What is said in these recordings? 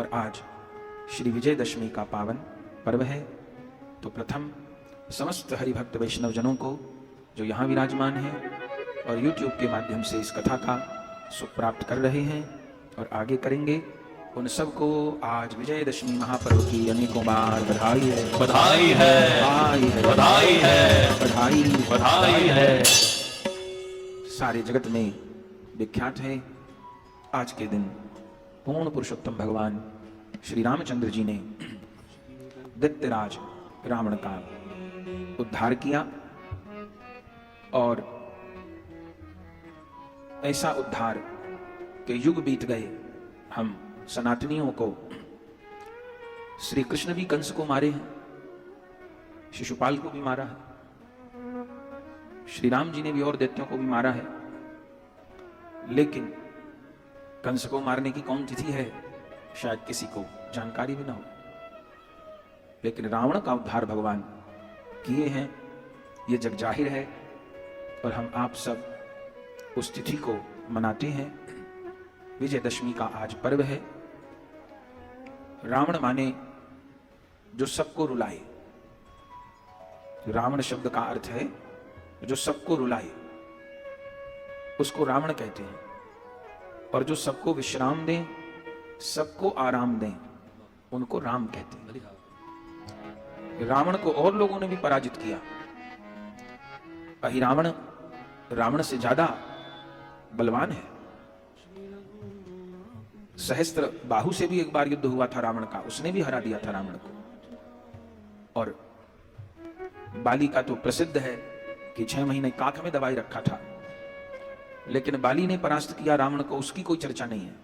और आज श्री विजयदशमी का पावन पर्व है। तो प्रथम समस्त हरिभक्त वैष्णव जनों को जो यहाँ विराजमान हैं और YouTube के माध्यम से इस कथा का सुख प्राप्त कर रहे हैं और आगे करेंगे, उन सबको आज विजयदशमी महापर्व की अनेकों बार बधाई है, बधाई है, बधाई है, बधाई है, बधाई बधाई है। सारे जगत में विख्यात है। आज के दिन पूर्ण पुरुषोत्तम भगवान श्री रामचंद्र जी ने दैत्यराज रावण का उद्धार किया और ऐसा उद्धार के युग बीत गए। हम सनातनियों को श्री कृष्ण भी कंस को मारे हैं, शिशुपाल को भी मारा है, श्री राम जी ने भी और दैत्यों को भी मारा है। लेकिन कंस को मारने की कौन तिथि है शायद किसी को जानकारी भी ना हो, लेकिन रावण का उद्धार भगवान किए हैं, ये जग जाहिर है। और हम आप सब उस तिथि को मनाते हैं। विजयदशमी का आज पर्व है। रावण माने जो सबको रुलाए। रावण शब्द का अर्थ है जो सबको रुलाए, उसको रावण कहते हैं। और जो सबको विश्राम दें, सबको आराम दें, उनको राम कहते हैं। रावण को और लोगों ने भी पराजित किया। अहिरावण रावण से ज्यादा बलवान है। सहस्त्र बाहु से भी एक बार युद्ध हुआ था रावण का, उसने भी हरा दिया था रावण को। और बाली का तो प्रसिद्ध है कि 6 महीने काख में दबाई रखा था, लेकिन बाली ने परास्त किया रावण को, उसकी कोई चर्चा नहीं है।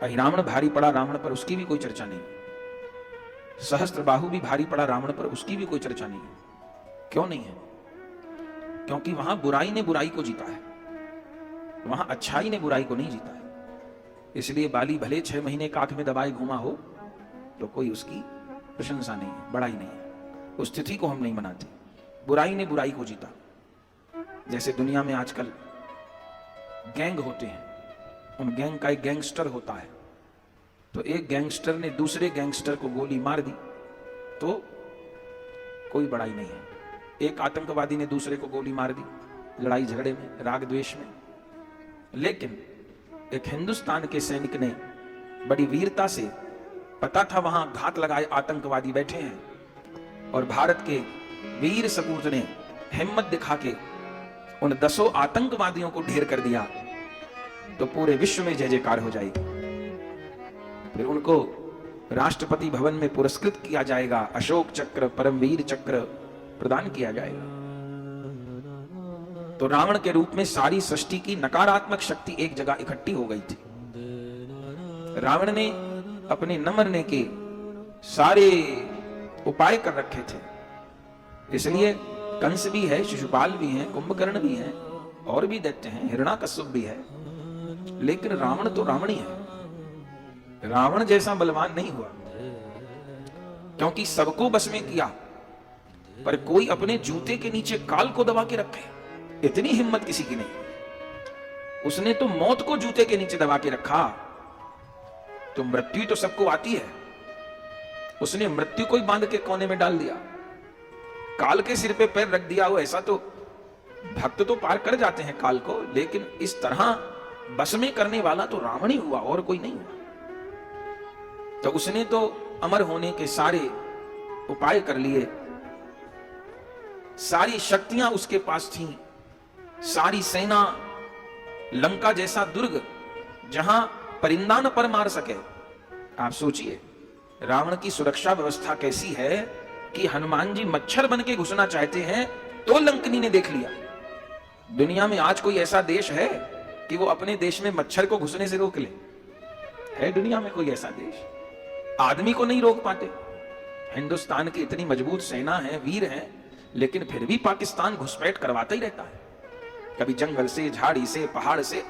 अहिरावण भारी पड़ा रावण पर, उसकी भी कोई चर्चा नहीं। सहस्त्र बाहु भी भारी पड़ा रावण पर, उसकी भी कोई चर्चा नहीं है। क्यों नहीं है? क्योंकि वहां बुराई ने बुराई को जीता है, वहां अच्छाई ने बुराई को नहीं जीता है। इसलिए बाली भले 6 महीने काख में दबाए घूमा हो तो कोई उसकी प्रशंसा नहीं है, बड़ाई नहीं है। उस तिथि को हम नहीं मनाते। बुराई ने बुराई को जीता। जैसे दुनिया में आजकल गैंग होते हैं, उन गैंग का एक गैंगस्टर होता है, तो एक गैंगस्टर ने दूसरे गैंगस्टर को गोली मार दी तो कोई बड़ाई नहीं है। एक आतंकवादी ने दूसरे को गोली मार दी लड़ाई झगड़े में, राग द्वेष में। लेकिन एक हिंदुस्तान के सैनिक ने बड़ी वीरता से, पता था वहां घात लगाए आतंकवादी बैठे हैं, और भारत के वीर सपूत ने हिम्मत दिखा के उन 10 आतंकवादियों को ढेर कर दिया, तो पूरे विश्व में जय जयकार हो जाएगी। फिर उनको राष्ट्रपति भवन में पुरस्कृत किया जाएगा, अशोक चक्र, परमवीर चक्र प्रदान किया जाएगा। तो रावण के रूप में सारी सृष्टि की नकारात्मक शक्ति एक जगह इकट्ठी हो गई थी। रावण ने अपने न मरने के सारे उपाय कर रखे थे। इसलिए कंस भी है, शिशुपाल भी है, कुंभकर्ण भी है, और भी दैत्य हैं, हिरण्याकश्यप भी है। लेकिन रावण तो रावण ही है। रावण जैसा बलवान नहीं हुआ, क्योंकि सबको बस में किया, पर कोई अपने जूते के नीचे काल को दबा के रखे, इतनी हिम्मत किसी की नहीं। उसने तो मौत को जूते के नीचे दबा के रखा। तो मृत्यु तो सबको आती है, उसने मृत्यु को ही बांध के कोने में डाल दिया, काल के सिर पे पैर रख दिया हो। ऐसा तो भक्त तो पार कर जाते हैं काल को, लेकिन इस तरह बस में करने वाला तो रावण ही हुआ, और कोई नहीं हुआ। तो उसने तो अमर होने के सारे उपाय कर लिए, सारी शक्तियां उसके पास थीं, सारी सेना, लंका जैसा दुर्ग जहां परिंदा न पर मार सके। आप सोचिए रावण की सुरक्षा व्यवस्था कैसी है कि हनुमान जी मच्छर बन के घुसना चाहते हैं तो लंकनी ने देख लिया। दुनिया में आज कोई ऐसा देश है कि वो अपने देश में मच्छर को घुसने से रोक ले? है दुनिया में कोई ऐसा देश? आदमी को नहीं रोक पाते। हिंदुस्तान की इतनी मजबूत सेना है, वीर है, लेकिन फिर भी पाकिस्तान घुसपैठ करवाता ही रहता है। कभी जंगल से, झाड़ी से, पहाड़ से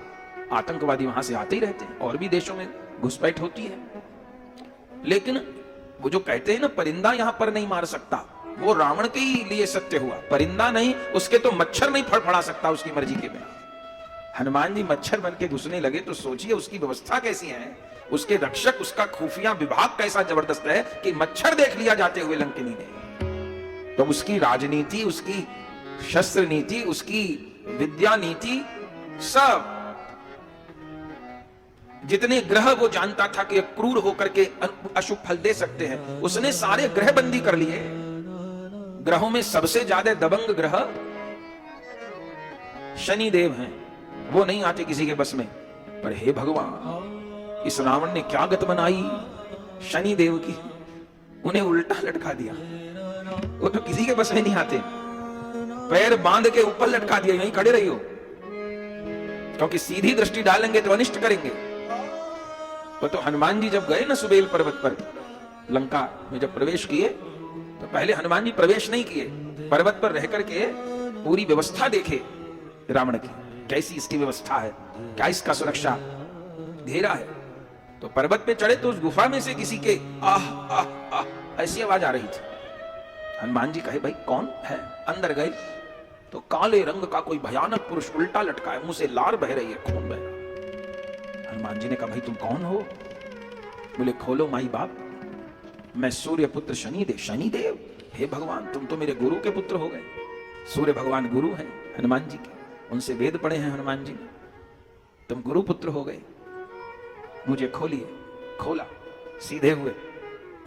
आतंकवादी वहां से आते ही रहते हैं, और भी देशों में घुसपैठ होती है। लेकिन वो जो कहते हैं ना परिंदा यहां पर नहीं मार सकता, वो रावण के ही लिए सत्य हुआ। परिंदा नहीं, उसके तो मच्छर नहीं फड़फड़ा सकता उसकी मर्जी के बिना। हनुमान जी मच्छर बन के घुसने लगे तो सोचिए उसकी व्यवस्था कैसी है उसके रक्षक, उसका खुफिया विभाग कैसा जबरदस्त है कि मच्छर देख लिया जाते हुए लंकिनी ने। तो उसकी राजनीति, उसकी शस्त्र नीति, उसकी विद्या नीति, सब जितने ग्रह वो जानता था कि क्रूर होकर के अशुभ फल दे सकते हैं, उसने सारे ग्रह बंदी कर लिए। ग्रहों में सबसे ज्यादा दबंग ग्रह शनि देव हैं, वो नहीं आते किसी के बस में। पर हे भगवान, इस रावण ने क्या गत बनाई शनि देव की, उन्हें उल्टा लटका दिया। वो तो किसी के बस में नहीं आते, पैर बांध के ऊपर लटका दिया, यहीं खड़े रहियो, क्योंकि सीधी दृष्टि डालेंगे तो अनिष्ट करेंगे। तो हनुमान जी जब गए ना सुबेल पर्वत पर, लंका में जब प्रवेश किए, तो पहले हनुमान जी प्रवेश नहीं किए, पर्वत पर रह करके पूरी व्यवस्था देखे रावण की, कैसी इसकी व्यवस्था है, क्या इसका सुरक्षा घेरा है। तो पर्वत पे चढ़े तो उस गुफा में से किसी के आह आह आह ऐसी आवाज आ रही थी। हनुमान जी कहे भाई कौन है? अंदर गए तो काले रंग का कोई भयानक पुरुष उल्टा लटका है, मुंह से लार बह रही है, खून बह रहा है। हनुमान जी ने कहा भाई तुम कौन हो? बोले खोलो माई बाप, मैं सूर्य पुत्र शनिदेव। शनिदेव? हे भगवान, तुम तो मेरे गुरु के पुत्र हो गए। सूर्य भगवान गुरु हैं हनुमान जी के, उनसे वेद पढ़े हैं हनुमान जी ने, तुम गुरु पुत्र हो गए, मुझे खोलिए। खोला, सीधे हुए।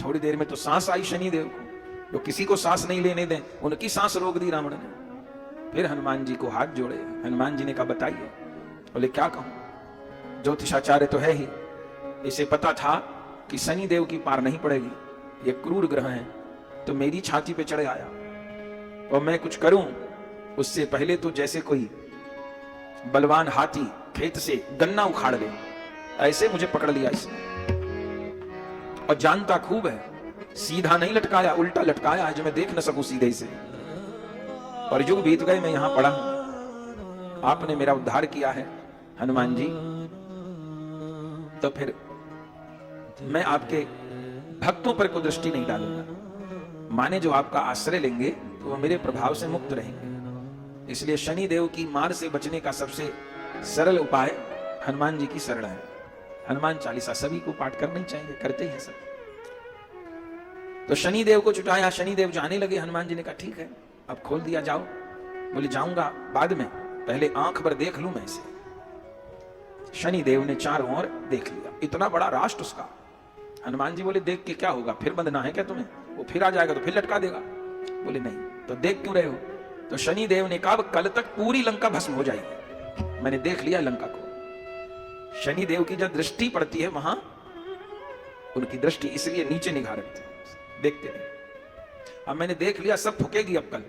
थोड़ी देर में तो सांस आई शनिदेव को, जो किसी को सांस नहीं लेने दें, उनकी सांस रोक दी रावण ने। फिर हनुमान जी को हाथ जोड़े। हनुमान जी ने कहा बताइए। बोले क्या कहूं, ज्योतिषाचार्य तो है ही, इसे पता था कि शनिदेव की पार नहीं पड़ेगी, ये क्रूर ग्रह हैं, तो मेरी छाती पे चढ़े आया, और मैं कुछ करूं उससे पहले तो जैसे कोई बलवान हाथी खेत से गन्ना उखाड़ ले, ऐसे मुझे पकड़ लिया इसने। और जानता खूब है, सीधा नहीं लटकाया, उल्टा लटकाया है जो मैं देख न सकूं सीधे से। और युग बीत गए, मैं यहां पड़ा हूं, आपने मेरा उद्धार किया है हनुमान जी, तो फिर मैं आपके भक्तों पर कोई दृष्टि नहीं डालूंगा। माने जो आपका आश्रय लेंगे तो वो मेरे प्रभाव से मुक्त रहेंगे। इसलिए शनि देव की मार से बचने का सबसे सरल उपाय हनुमान जी की शरण है। हनुमान चालीसा सभी को पाठ करनी चाहिए, करते हैं सब। तो शनि देव को छुटाया, शनि देव जाने लगे। हनुमान जी ने कहा ठीक है, अब खोल दिया, जाओ। बोले जाऊंगा बाद में, पहले आंख पर देख लूं मैं इसे। शनि देव ने चारों ओर देख लिया, इतना बड़ा राष्ट्र उसका। हनुमान जी बोले देख के क्या होगा, फिर बंधना है क्या तुम्हें? वो फिर आ जाएगा तो फिर लटका देगा। बोले नहीं, तो देख क्यों रहे हो? तो शनि देव ने कहा कल तक पूरी लंका भस्म हो जाएगी, मैंने देख लिया लंका को। शनि देव की जब दृष्टि पड़ती है वहां, उनकी दृष्टि इसलिए नीचे निगाह रखती है, देखते रहे। अब मैंने देख लिया, सब फूकेगी अब कल।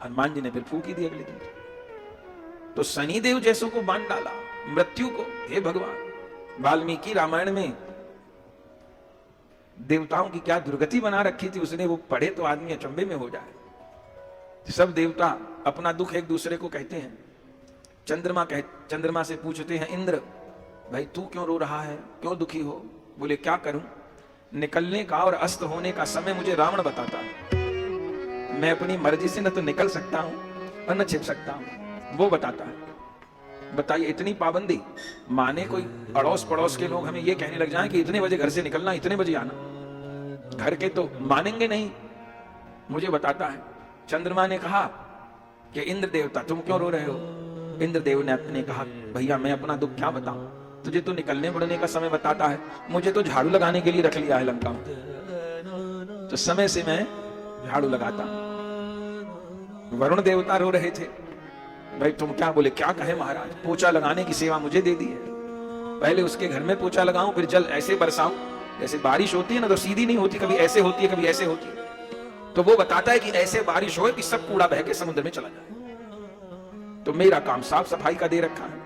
हनुमान जी ने फिर फूकी दी अगले दिन। तो शनिदेव जैसों को बांध डाला, मृत्यु को। हे भगवान, वाल्मीकि रामायण में देवताओं की क्या दुर्गति बना रखी थी उसने, वो पढ़े तो आदमी अचंभे में हो जाए। सब देवता अपना दुख एक दूसरे को कहते हैं। चंद्रमा से पूछते हैं इंद्र भाई तू क्यों रो रहा है, क्यों दुखी हो? बोले क्या करूं, निकलने का और अस्त होने का समय मुझे रावण बताता है। मैं अपनी मर्जी से न तो निकल सकता हूं और न छिप सकता हूं, वो बताता है। बताइए इतनी पाबंदी। माने कोई अड़ोस पड़ोस के लोग हमें ये कहने लग जाएं कि इतने बजे घर से निकलना, इतने बजे आना, घर के तो मानेंगे नहीं। मुझे बताता है, चंद्रमा ने कहा कि इंद्र देवता तुम क्यों रो रहे हो? इंद्र देव ने अपने कहा भैया मैं अपना दुख क्या बताऊं, तुझे तो निकलने बढ़ने का समय बताता है, मुझे तो झाड़ू लगाने के लिए रख लिया है लंका में, तो समय से मैं झाड़ू लगाता। वरुण देवता रो रहे थे, भाई तुम क्या? बोले क्या कहे महाराज, पोछा लगाने की सेवा मुझे दे दी है, पहले उसके घर में पोछा लगाऊं, फिर जल ऐसे बरसाऊं, जैसे बारिश होती है ना तो सीधी नहीं होती, कभी ऐसे होती है कभी ऐसे होती है। तो वो बताता है कि ऐसे बारिश हो कि सब कूड़ा बह के समुद्र में चला जाए। तो मेरा काम साफ सफाई का दे रखा है।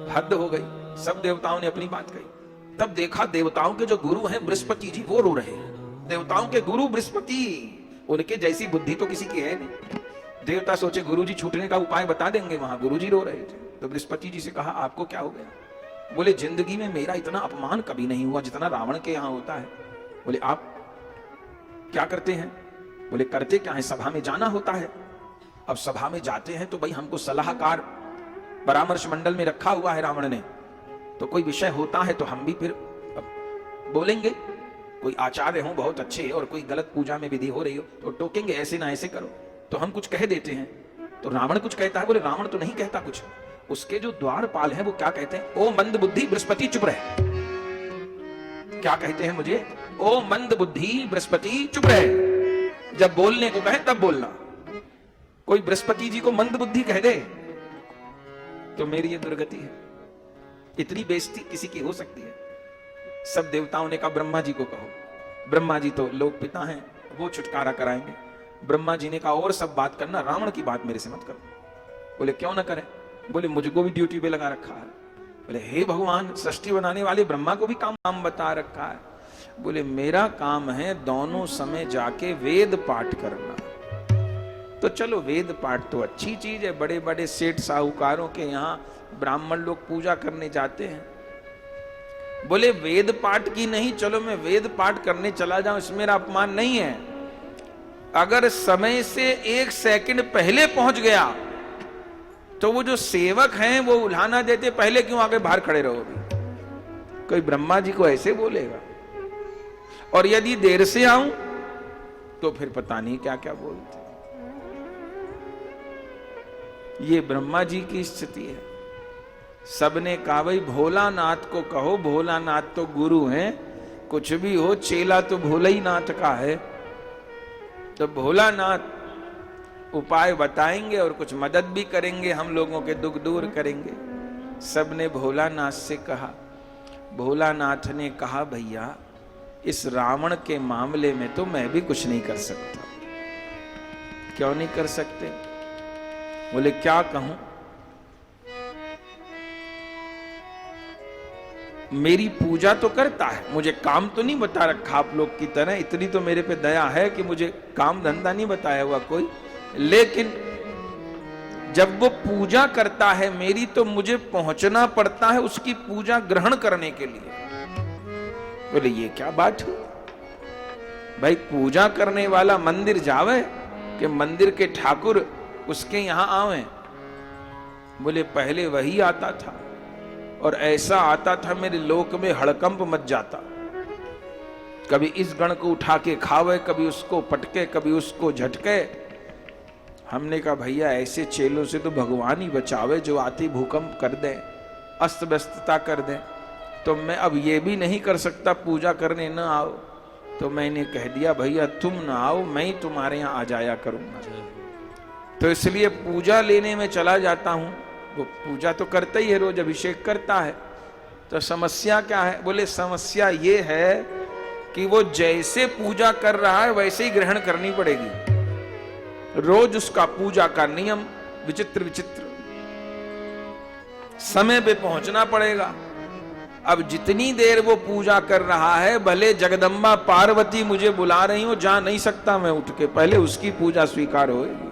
हद हो गई, सब देवताओं ने अपनी बात कही। तब देखा देवताओं के जो गुरु हैं बृहस्पति जी, वो रो रहे हैं। देवताओं के गुरु बृहस्पति, उनके जैसी बुद्धि तो किसी की है नहीं। देवता सोचे गुरु जी छूटने का उपाय बता देंगे, वहां गुरु जी रो रहे थे। तो बृहस्पति जी से कहा आपको क्या हो गया? बोले जिंदगी में मेरा इतना अपमान कभी नहीं हुआ जितना रावण के यहां होता है। बोले आप क्या करते हैं? बोले करते क्या है, सभा में जाना होता है। अब सभा में जाते हैं तो भाई हमको सलाहकार परामर्श मंडल में रखा हुआ है रावण ने, तो कोई विषय होता है तो हम भी फिर बोलेंगे, कोई आचार्य हो बहुत अच्छे और कोई गलत पूजा में विधि हो रही हो तो टोकेंगे, ऐसे ना ऐसे करो, तो हम कुछ कह देते हैं। तो रावण कुछ कहता है, बोले रावण तो नहीं कहता कुछ, उसके जो द्वारपाल हैं वो क्या कहते हैं, ओ मंद बुद्धि बृहस्पति चुप रहे। क्या कहते हैं मुझे, ओ मंद बुद्धि बृहस्पति चुप रहे। जब बोलने को कहे तब बोलना। कोई बृहस्पति जी को मंद बुद्धि कह दे तो मेरी ये दुर्गति है। इतनी बेइज्जती किसी की हो सकती है। सब देवताओं ने कहा ब्रह्मा जी को कहो। ब्रह्मा जी तो लोक पिता हैं, वो छुटकारा कराएंगे। ब्रह्मा जी ने कहा और सब बात करना, रावण की बात मेरे से मत करो। बोले क्यों ना करें, बोले मुझको भी ड्यूटी पे लगा रखा है। बोले हे भगवान, सृष्टि बनाने वाले ब्रह्मा को भी काम बता रखा है। बोले मेरा काम है दोनों समय जाके वेद पाठ करना। तो चलो वेद पाठ तो अच्छी चीज है, बड़े बड़े सेठ साहूकारों के यहाँ ब्राह्मण लोग पूजा करने जाते हैं। बोले वेद पाठ की नहीं, चलो मैं वेद पाठ करने चला जाऊं, इसमें मेरा अपमान नहीं है। अगर समय से 1 सेकंड पहले पहुंच गया तो वो जो सेवक हैं वो उल्हाना देते, पहले क्यों आगे बाहर खड़े रहोगे। कोई ब्रह्मा जी को ऐसे बोलेगा। और यदि देर से आऊं तो फिर पता नहीं क्या क्या बोलते। ये ब्रह्मा जी की स्थिति है। सबने कहा भाई भोलानाथ को कहो, भोलानाथ तो गुरु हैं, कुछ भी हो चेला तो भोला ही नाथ का है। तो भोलानाथ उपाय बताएंगे और कुछ मदद भी करेंगे, हम लोगों के दुख दूर करेंगे। सबने भोलानाथ से कहा। भोलानाथ ने कहा भैया इस रावण के मामले में तो मैं भी कुछ नहीं कर सकता। क्यों नहीं कर सकते? बोले क्या कहूं, मेरी पूजा तो करता है, मुझे काम तो नहीं बता रखा आप लोग की तरह, इतनी तो मेरे पे दया है कि मुझे काम धंधा नहीं बताया हुआ कोई। लेकिन जब वो पूजा करता है मेरी, तो मुझे पहुंचना पड़ता है उसकी पूजा ग्रहण करने के लिए। बोले ये क्या बात हुई भाई, पूजा करने वाला मंदिर जावे कि मंदिर के ठाकुर उसके यहां आवे? बोले पहले वही आता था और ऐसा आता था मेरे लोक में हड़कंप मच जाता। कभी इस गण को उठा के खावे, कभी उसको पटके, कभी उसको झटके। हमने कहा भैया ऐसे चेलों से तो भगवान ही बचावे जो आती भूकंप कर दे, अस्त व्यस्तता कर दे। तो मैं अब ये भी नहीं कर सकता पूजा करने न आओ। तो मैंने कह दिया भैया तुम ना आओ, मैं ही तुम्हारे यहाँ आ जाया करूंगा। तो इसलिए पूजा लेने में चला जाता हूं। वो पूजा तो करता ही है, रोज अभिषेक करता है। तो समस्या क्या है? बोले समस्या ये है कि वो जैसे पूजा कर रहा है वैसे ही ग्रहण करनी पड़ेगी। रोज उसका पूजा का नियम विचित्र विचित्र, समय पे पहुंचना पड़ेगा। अब जितनी देर वो पूजा कर रहा है, भले जगदम्बा पार्वती मुझे बुला रही हो, जा नहीं सकता मैं उठ के, पहले उसकी पूजा स्वीकार होगी।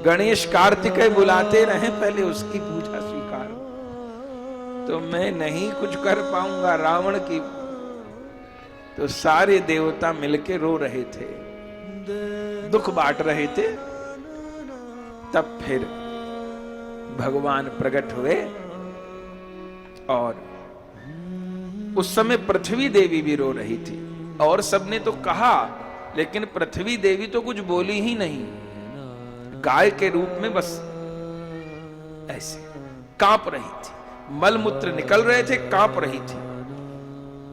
गणेश कार्तिकेय बुलाते रहे, पहले उसकी पूजा स्वीकार हो। तो मैं नहीं कुछ कर पाऊंगा रावण की। तो सारे देवता मिलके रो रहे थे, दुख बांट रहे थे। तब फिर भगवान प्रकट हुए और उस समय पृथ्वी देवी भी रो रही थी। और सबने तो कहा, लेकिन पृथ्वी देवी तो कुछ बोली ही नहीं। गाय के रूप में बस ऐसे कांप रही थी, मलमूत्र निकल रहे थे, कांप रही थी।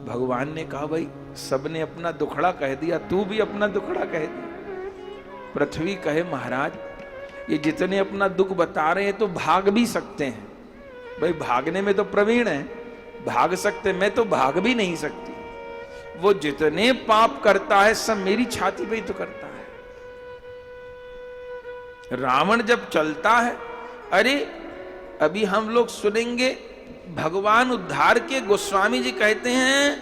भगवान ने कहा भाई सबने अपना दुखड़ा कह दिया, तू भी अपना दुखड़ा कह दिया। पृथ्वी कहे महाराज ये जितने अपना दुख बता रहे हैं तो भाग भी सकते हैं। भाई भागने में तो प्रवीण है, भाग सकते, मैं तो भाग भी नहीं सकती। वो जितने पाप करता है सब मेरी छाती पे ही तो करता है। रावण जब चलता है, अरे अभी हम लोग सुनेंगे भगवान उद्धार के गोस्वामी जी कहते हैं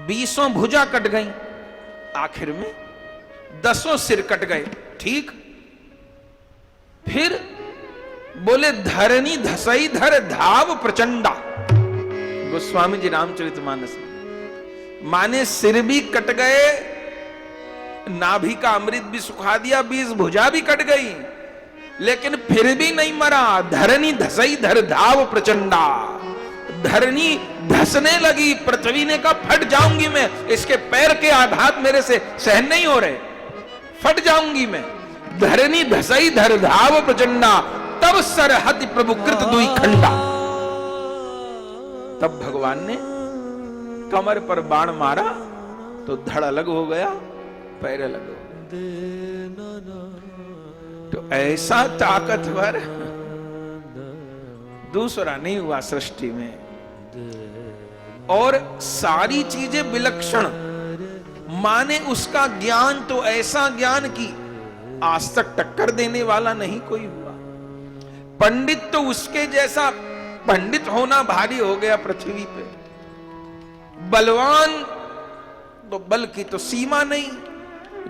20 भुजा कट गई, आखिर में 10 सिर कट गए। ठीक, फिर बोले धरनी धसई धर धाव प्रचंडा। गोस्वामी जी रामचरितमानस में माने सिर भी कट गए, नाभि का अमृत भी सुखा दिया, 20 भुजा भी कट गई, लेकिन फिर भी नहीं मरा। धरनी धसई धर धाव प्रचंडा, धरनी धसने लगी। पृथ्वी ने कहा फट जाऊंगी मैं, इसके पैर के आघात मेरे से सहन नहीं हो रहे, फट जाऊंगी मैं। धरनी धसई धर धाव प्रचंडा, तब सरहद प्रभु कृत दुई खंडा। तब भगवान ने कमर पर बाण मारा तो धड़ अलग हो गया, पैर अलग हो गया। तो ऐसा ताकतवर दूसरा नहीं हुआ सृष्टि में। और सारी चीजें विलक्षण, माने उसका ज्ञान तो ऐसा ज्ञान की आज तक टक्कर देने वाला नहीं कोई हुआ। पंडित तो उसके जैसा पंडित होना भारी हो गया पृथ्वी पे। बलवान तो बल की तो सीमा नहीं।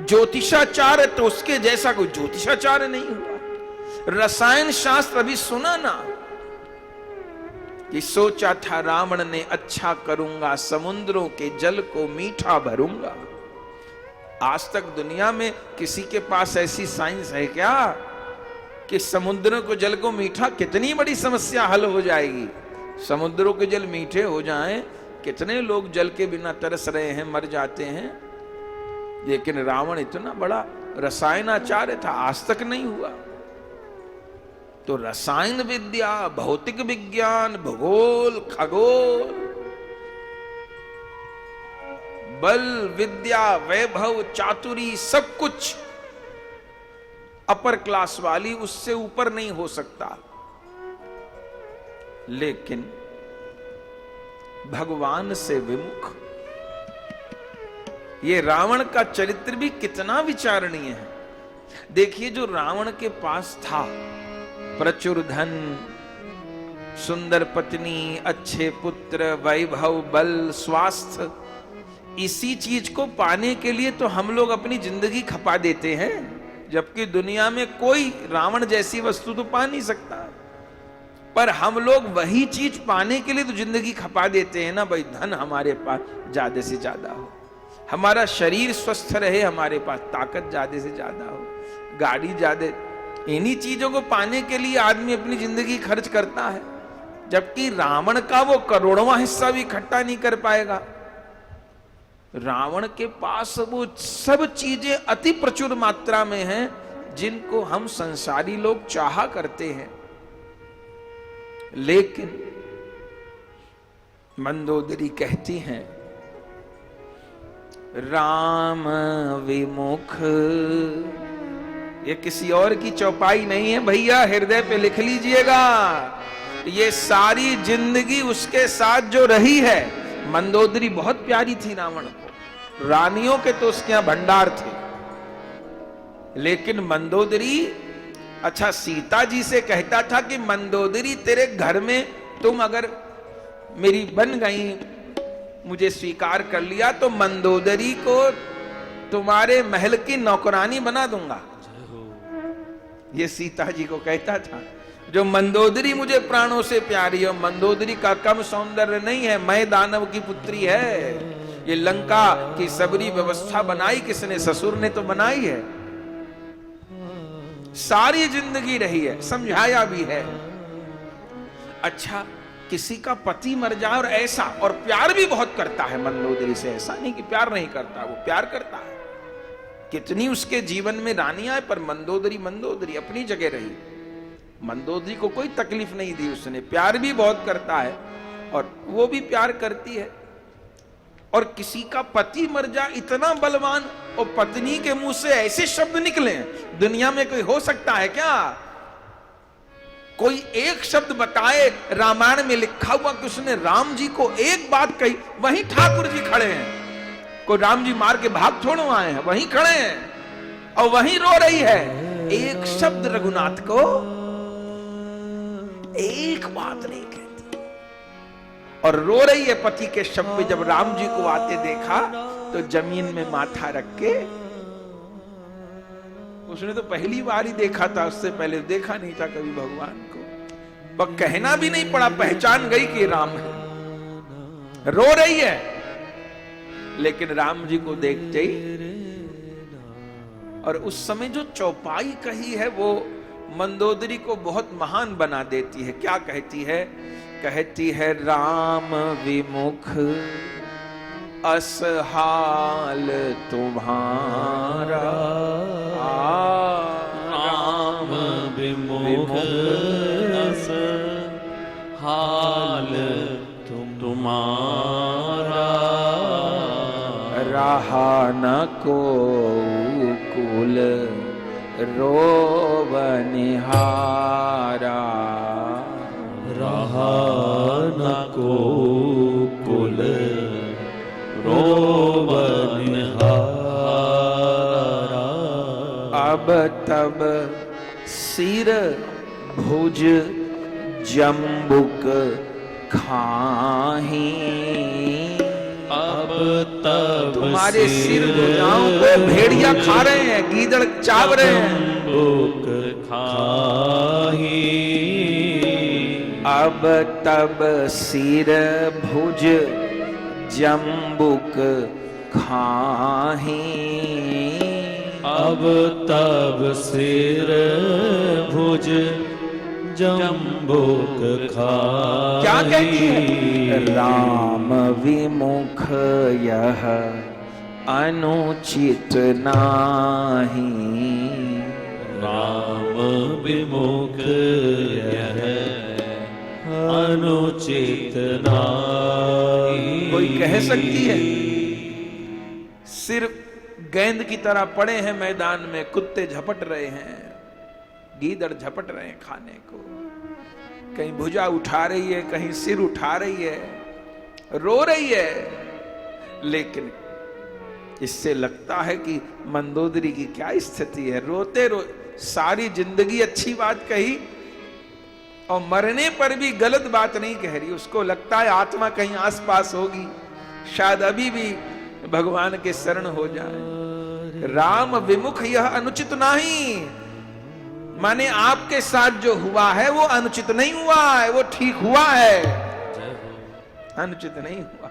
ज्योतिषाचार्य तो उसके जैसा कोई ज्योतिषाचार्य नहीं हुआ। रसायन शास्त्र अभी सुना ना कि सोचा था रावण ने अच्छा करूंगा, समुद्रों के जल को मीठा भरूंगा। आज तक दुनिया में किसी के पास ऐसी साइंस है क्या कि समुद्रों के जल को मीठा? कितनी बड़ी समस्या हल हो जाएगी समुद्रों के जल मीठे हो जाएं। कितने लोग जल के बिना तरस रहे हैं, मर जाते हैं। लेकिन रावण इतना बड़ा रसायनाचार्य था, आज तक नहीं हुआ। तो रसायन विद्या, भौतिक विज्ञान, भूगोल, खगोल, बल, विद्या, वैभव, चातुरी, सब कुछ अपर क्लास वाली, उससे ऊपर नहीं हो सकता। लेकिन भगवान से विमुख ये रावण का चरित्र भी कितना विचारणीय है। देखिए, जो रावण के पास था प्रचुर धन, सुंदर पत्नी, अच्छे पुत्र, वैभव, बल, स्वास्थ्य, इसी चीज को पाने के लिए तो हम लोग अपनी जिंदगी खपा देते हैं, जबकि दुनिया में कोई रावण जैसी वस्तु तो पा नहीं सकता। पर हम लोग वही चीज पाने के लिए तो जिंदगी खपा देते हैं ना भाई। धन हमारे पास ज्यादा से ज्यादा हो, हमारा शरीर स्वस्थ रहे, हमारे पास ताकत ज्यादा से ज्यादा हो, गाड़ी ज्यादा, इन्हीं चीजों को पाने के लिए आदमी अपनी जिंदगी खर्च करता है। जबकि रावण का वो करोड़वां हिस्सा भी इकट्ठा नहीं कर पाएगा। रावण के पास वो सब चीजें अति प्रचुर मात्रा में हैं जिनको हम संसारी लोग चाहा करते हैं। लेकिन मंदोदरी कहती हैं, राम विमुख, ये किसी और की चौपाई नहीं है भैया, हृदय पे लिख लीजिएगा। ये सारी जिंदगी उसके साथ जो रही है। मंदोदरी बहुत प्यारी थी रावण को, रानियों के तो उसके यहां भंडार थे। लेकिन मंदोदरी, अच्छा सीता जी से कहता था कि मंदोदरी तेरे घर में तुम अगर मेरी बन गई, मुझे स्वीकार कर लिया, तो मंदोदरी को तुम्हारे महल की नौकरानी बना दूंगा। ये सीता जी को कहता था। जो मंदोदरी मुझे प्राणों से प्यारी है, मंदोदरी का कम सौंदर्य नहीं है, मैं दानव की पुत्री है। ये लंका की सबरी व्यवस्था बनाई किसने? ससुर ने तो बनाई है। सारी जिंदगी रही है, समझाया भी है। अच्छा, किसी का पति मर जाए और ऐसा, और प्यार भी बहुत करता है मंदोदरी से, ऐसा नहीं कि प्यार नहीं करता, वो प्यार करता है। कितनी उसके जीवन में रानियां है, पर मंदोदरी अपनी जगह रही। मंदोदरी को कोई तकलीफ नहीं दी उसने, प्यार भी बहुत करता है और वो भी प्यार करती है। और किसी का पति मर जाए, इतना बलवान, और पत्नी के मुंह से ऐसे शब्द निकले, दुनिया में कोई हो सकता है क्या? कोई एक शब्द बताए रामायण में लिखा हुआ कि उसने राम जी को एक बात कही, वहीं ठाकुर जी खड़े हैं। कोई राम जी मार के भाग थोड़ो आए हैं, वहीं खड़े हैं और वहीं रो रही है। एक शब्द रघुनाथ को, एक बात नहीं कहती और रो रही है पति के शब्द पे। जब राम जी को आते देखा तो जमीन में माथा रख के, उसने तो पहली बार ही देखा था, उससे पहले देखा नहीं था कभी भगवान को। पर कहना भी नहीं पड़ा, पहचान गई कि राम है। रो रही है, लेकिन राम जी को देखते ही, और उस समय जो चौपाई कही है वो मंदोदरी को बहुत महान बना देती है। क्या कहती है कहती है राम विमुख असहाल तुम्हारा, राम विमुख अस हाल तुम्हारा, रहा न को कुल रोवनिहारा, रहा न को कुल रोवनिहारा, अब तब सिर भुज जम्बुक खाही, अब तब तुम्हारे सिर भुजाओं को भेड़िया खा रहे हैं, गीदड़ चाव रहे हैं। जम्बुक खाही, अब तब सिर भुज जम्बुक खाही, अब तब सिर भुज जम्बुक खाही। क्या कहती है? राम विमुख यह अनुचित नाही, राम विमुख यह अनुचित नाही। कोई कह सकती है? सिर गेंद की तरह पड़े हैं मैदान में, कुत्ते झपट रहे हैं, गीदड़ झपट रहे हैं खाने को, कहीं भुजा उठा रही है, कहीं सिर उठा रही है, रो रही है। लेकिन इससे लगता है कि मंदोदरी की क्या स्थिति है, रोते रो सारी जिंदगी अच्छी बात कही और मरने पर भी गलत बात नहीं कह रही। उसको लगता है आत्मा कहीं आसपास होगी, शायद अभी भी भगवान के शरण हो जाए। राम विमुख यह अनुचित नहीं, माने आपके साथ जो हुआ है वो अनुचित नहीं हुआ है, वो ठीक हुआ है, अनुचित नहीं हुआ।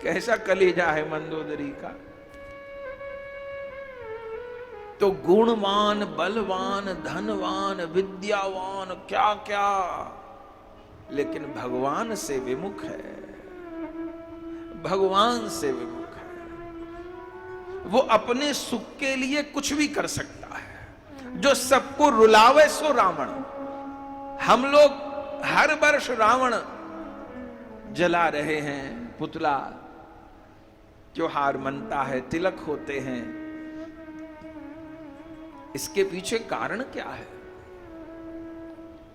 कैसा कलेजा है मंदोदरी का। तो गुणवान, बलवान, धनवान, विद्यावान, क्या क्या, लेकिन भगवान से विमुख है, भगवान से विमुख है। वो अपने सुख के लिए कुछ भी कर सकता है, जो सबको रुलावे सो रावण। हम लोग हर वर्ष रावण जला रहे हैं, पुतला त्योहार मनता है, तिलक होते हैं। इसके पीछे कारण क्या है?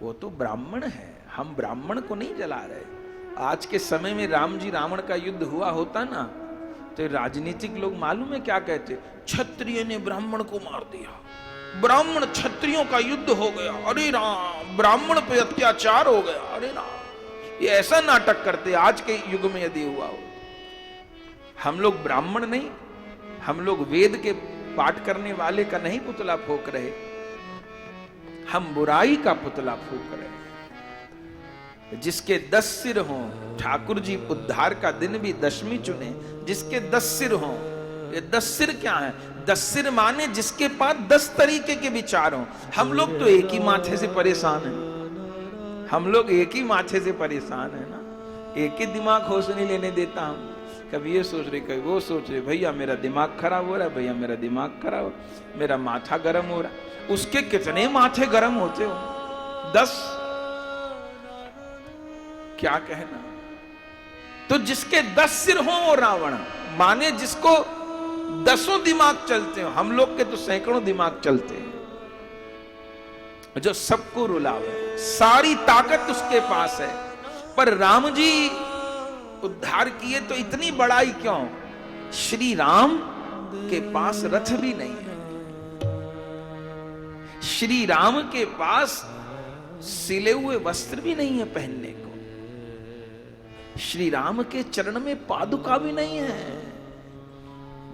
वो तो ब्राह्मण है, हम ब्राह्मण को नहीं जला रहे। आज के समय में राम जी रावण का युद्ध हुआ होता ना, तो राजनीतिक लोग मालूम है क्या कहते? क्षत्रिय ने ब्राह्मण को मार दिया, ब्राह्मण क्षत्रियों का युद्ध हो गया, अरे राम, ब्राह्मण पे अत्याचार हो गया, अरे राम। ये ऐसा नाटक करते आज के युग में यदि हुआ हो। हम लोग ब्राह्मण नहीं, हम लोग वेद के पाठ करने वाले का नहीं पुतला फूंक रहे, हम बुराई का पुतला फूंक रहे। जिसके 10 सिर हों, ठाकुर जी उद्धार का दिन भी दशमी चुने, जिसके 10 सिर हों। ये 10 सिर क्या है? 10 सिर माने जिसके पास 10 तरीके के विचार हों। हम लोग तो एक ही माथे से परेशान हैं, हम लोग एक ही माथे से परेशान है ना, एक ही दिमाग होश नहीं लेने देता। हम कभी ये सोच रहे, कभी वो सोच रहे, भैया मेरा दिमाग खराब हो रहा है, भैया मेरा दिमाग खराब हो, मेरा माथा गर्म हो रहा है। उसके कितने माथे गर्म होते हो? 10, क्या कहना। तो जिसके 10 सिर हो वो रावण, माने जिसको 10 दिमाग चलते हो। हम लोग के तो सैकड़ों दिमाग चलते हैं, जो सबको रुलावे, सारी ताकत उसके पास है। पर राम जी उद्धार किए तो इतनी बड़ाई क्यों? श्री राम के पास रथ भी नहीं है, श्री राम के पास सिले हुए वस्त्र भी नहीं है पहनने को, श्री राम के चरण में पादुका भी नहीं है।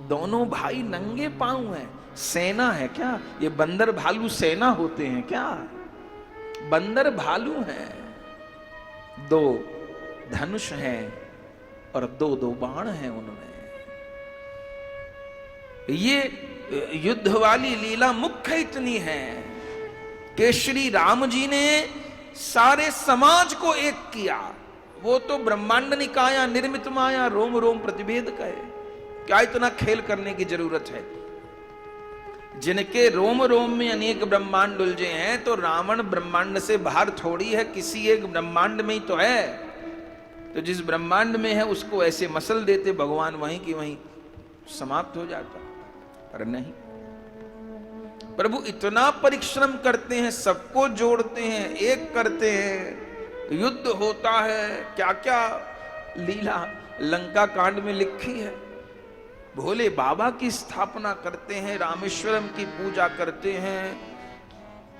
दोनों भाई नंगे पांव हैं। सेना है क्या? ये बंदर भालू सेना होते हैं क्या? बंदर भालू हैं। 2 धनुष हैं और 2 बाण हैं उनमें। ये युद्ध वाली लीला मुख्य इतनी है कि श्री राम जी ने सारे समाज को एक किया। वो तो ब्रह्मांड निकाया निर्मित माया रोम रोम प्रतिभेद कहे। क्या इतना खेल करने की जरूरत है? जिनके रोम रोम में अनेक ब्रह्मांड उलझे हैं, तो रावण ब्रह्मांड से बाहर थोड़ी है, किसी एक ब्रह्मांड में ही तो है। तो जिस ब्रह्मांड में है उसको ऐसे मसल देते भगवान, वहीं की वहीं समाप्त हो जाता। पर नहीं, प्रभु इतना परिश्रम करते हैं, सबको जोड़ते हैं, एक करते हैं, युद्ध होता है। क्या क्या लीला लंका कांड में लिखी है। भोले बाबा की स्थापना करते हैं, रामेश्वरम की पूजा करते हैं।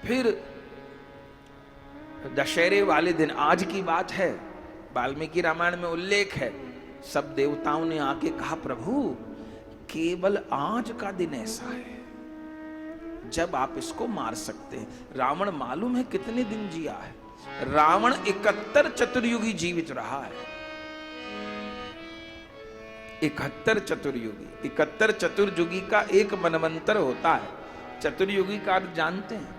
फिर दशहरे वाले दिन, आज की बात है, वाल्मीकि रामायण में उल्लेख है, सब देवताओं ने आके कहा प्रभु केवल आज का दिन ऐसा है जब आप इसको मार सकते हैं। रावण मालूम है कितने दिन जिया है? रावण 71 चतुर्युगी जीवित रहा है। 71 चतुर्युगी, 71 चतुर्युगी का एक मनवंतर होता है। चतुर्युगी का अर्थ जानते हैं?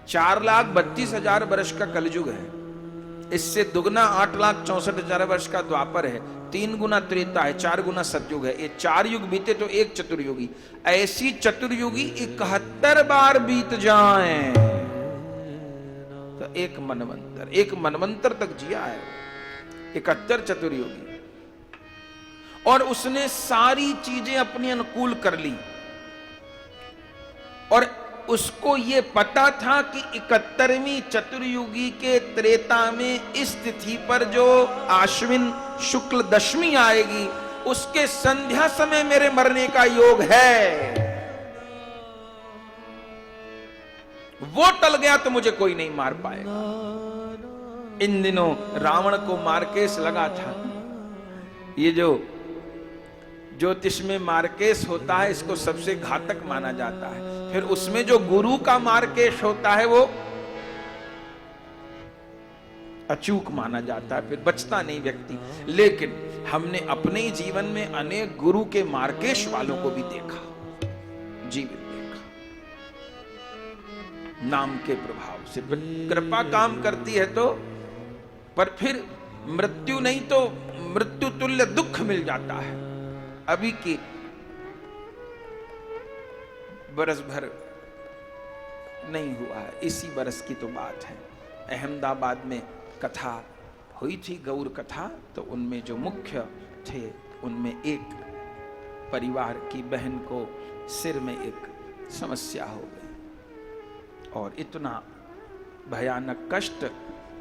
4,32,000 वर्ष का कलयुग है। इससे दुगना 8,64,000 वर्ष का द्वापर है। 3 गुना त्रेता है, 4 गुना सतयुग है। ये 4 युग बीते तो एक चतुर्युगी। ऐसी चतुर्युगी 71 बार बीत जाएं तो एक मनवंतर तक जिया है 71 चतुर्युगी। और उसने सारी चीजें अपने अनुकूल कर ली। और उसको ये पता था कि 71वीं चतुर्युगी के त्रेता में इस तिथि पर जो आश्विन शुक्ल दशमी आएगी, उसके संध्या समय मेरे मरने का योग है। वो टल गया तो मुझे कोई नहीं मार पाएगा। इन दिनों रावण को मारकेस लगा था। ये जो ज्योतिष में मारकेश होता है, इसको सबसे घातक माना जाता है। फिर उसमें जो गुरु का मारकेश होता है वो अचूक माना जाता है, फिर बचता नहीं व्यक्ति। लेकिन हमने अपने ही जीवन में अनेक गुरु के मारकेश वालों को भी देखा, जीवित देखा। नाम के प्रभाव से कृपा काम करती है तो, पर फिर मृत्यु नहीं तो मृत्यु तुल्य दुख मिल जाता है। अभी की बरस भर नहीं हुआ है, इसी बरस की तो बात है। अहमदाबाद में कथा हुई थी, गौर कथा। तो उनमें जो मुख्य थे, उनमें एक परिवार की बहन को सिर में एक समस्या हो गई और इतना भयानक कष्ट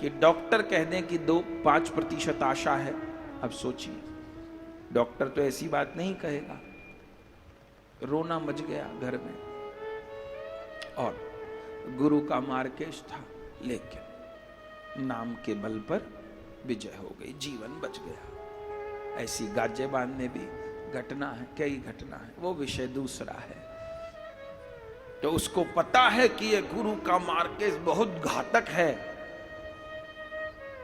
कि डॉक्टर कह दें कि 5% आशा है। अब सोचिए, डॉक्टर तो ऐसी बात नहीं कहेगा। रोना मच गया घर में। और गुरु का मार्केश था, लेकिन नाम के बल पर विजय हो गई, जीवन बच गया। ऐसी गाजियाबाद में भी घटना है, कई घटना है, वो विषय दूसरा है। तो उसको पता है कि ये गुरु का मार्केश बहुत घातक है।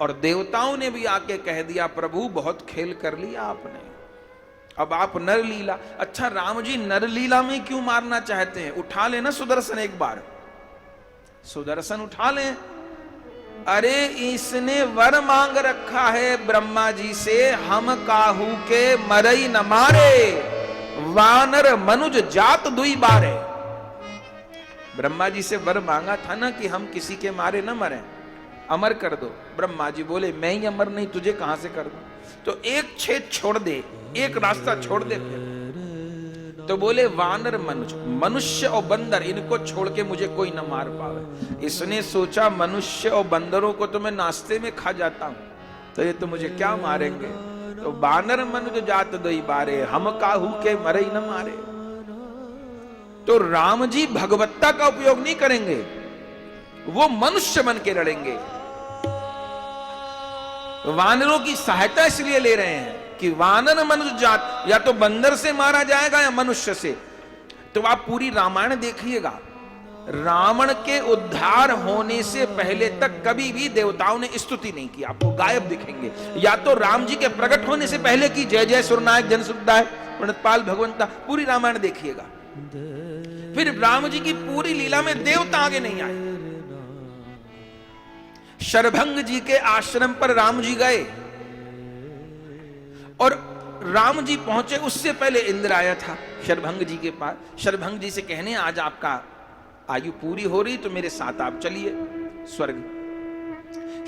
और देवताओं ने भी आके कह दिया प्रभु बहुत खेल कर लिया आपने, अब आप नर लीला। अच्छा, राम जी नर लीला में क्यों मारना चाहते हैं? उठा लेना सुदर्शन, एक बार सुदर्शन उठा लें। अरे इसने वर मांग रखा है ब्रह्मा जी से, हम काहू के मरई न मारे, वानर मनुज जात दुई बारे। ब्रह्मा जी से वर मांगा था ना कि हम किसी के मारे न मरें, अमर कर दो। ब्रह्मा जी बोले मैं ही अमर नहीं, तुझे कहां से कर दूं? तो एक छेद छोड़ दे, एक रास्ता छोड़ दे। फिर तो बोले वानर मनुष्य, मनुष्य और बंदर, इनको छोड़ के मुझे कोई न मार पावे। इसने सोचा मनुष्य और बंदरों को तो मैं नाश्ते में खा जाता हूं, तो ये तो मुझे क्या मारेंगे। तो वानर मनुष्य जात दोई बारे, हम काहू के मरई न मारे। तो राम जी भगवत्ता का उपयोग नहीं करेंगे, वो मनुष्य बन के लड़ेंगे। वानरों की सहायता इसलिए ले रहे हैं कि वानर मनुष्य जात, या तो बंदर से मारा जाएगा या मनुष्य से। तो आप पूरी रामायण देखिएगा, रावण के उद्धार होने से पहले तक कभी भी देवताओं ने स्तुति नहीं की, आपको गायब दिखेंगे। या तो राम जी के प्रकट होने से पहले की जय जय सुरनायक जन सुखदायक प्रणतपाल भगवंता, पूरी रामायण देखिएगा। फिर राम जी की पूरी लीला में देवता आगे नहीं आए, शरभंग जी के आश्रम पर राम जी गए और राम जी पहुंचे उससे पहले इंद्र आया था शरभंग जी के पास। शरभंग जी से कहने आज आपका आयु पूरी हो रही तो मेरे साथ आप चलिए स्वर्ग।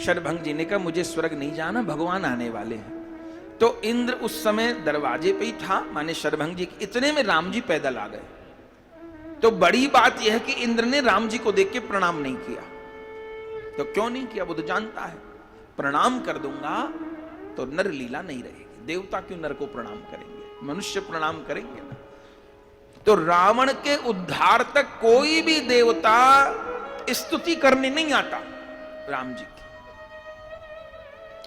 शरभंग जी ने कहा मुझे स्वर्ग नहीं जाना, भगवान आने वाले हैं। तो इंद्र उस समय दरवाजे पे ही था, माने शरभंग जी इतने में राम जी पैदल आ गए। तो बड़ी बात यह है कि इंद्र ने राम जी को देख के प्रणाम नहीं किया। तो क्यों नहीं किया? वो तो जानता है प्रणाम कर दूंगा तो नर लीला नहीं रहेगी। देवता क्यों नर को प्रणाम करेंगे, मनुष्य प्रणाम करेंगे ना। तो रावण के उद्धार तक कोई भी देवता स्तुति करने नहीं आता राम जी की।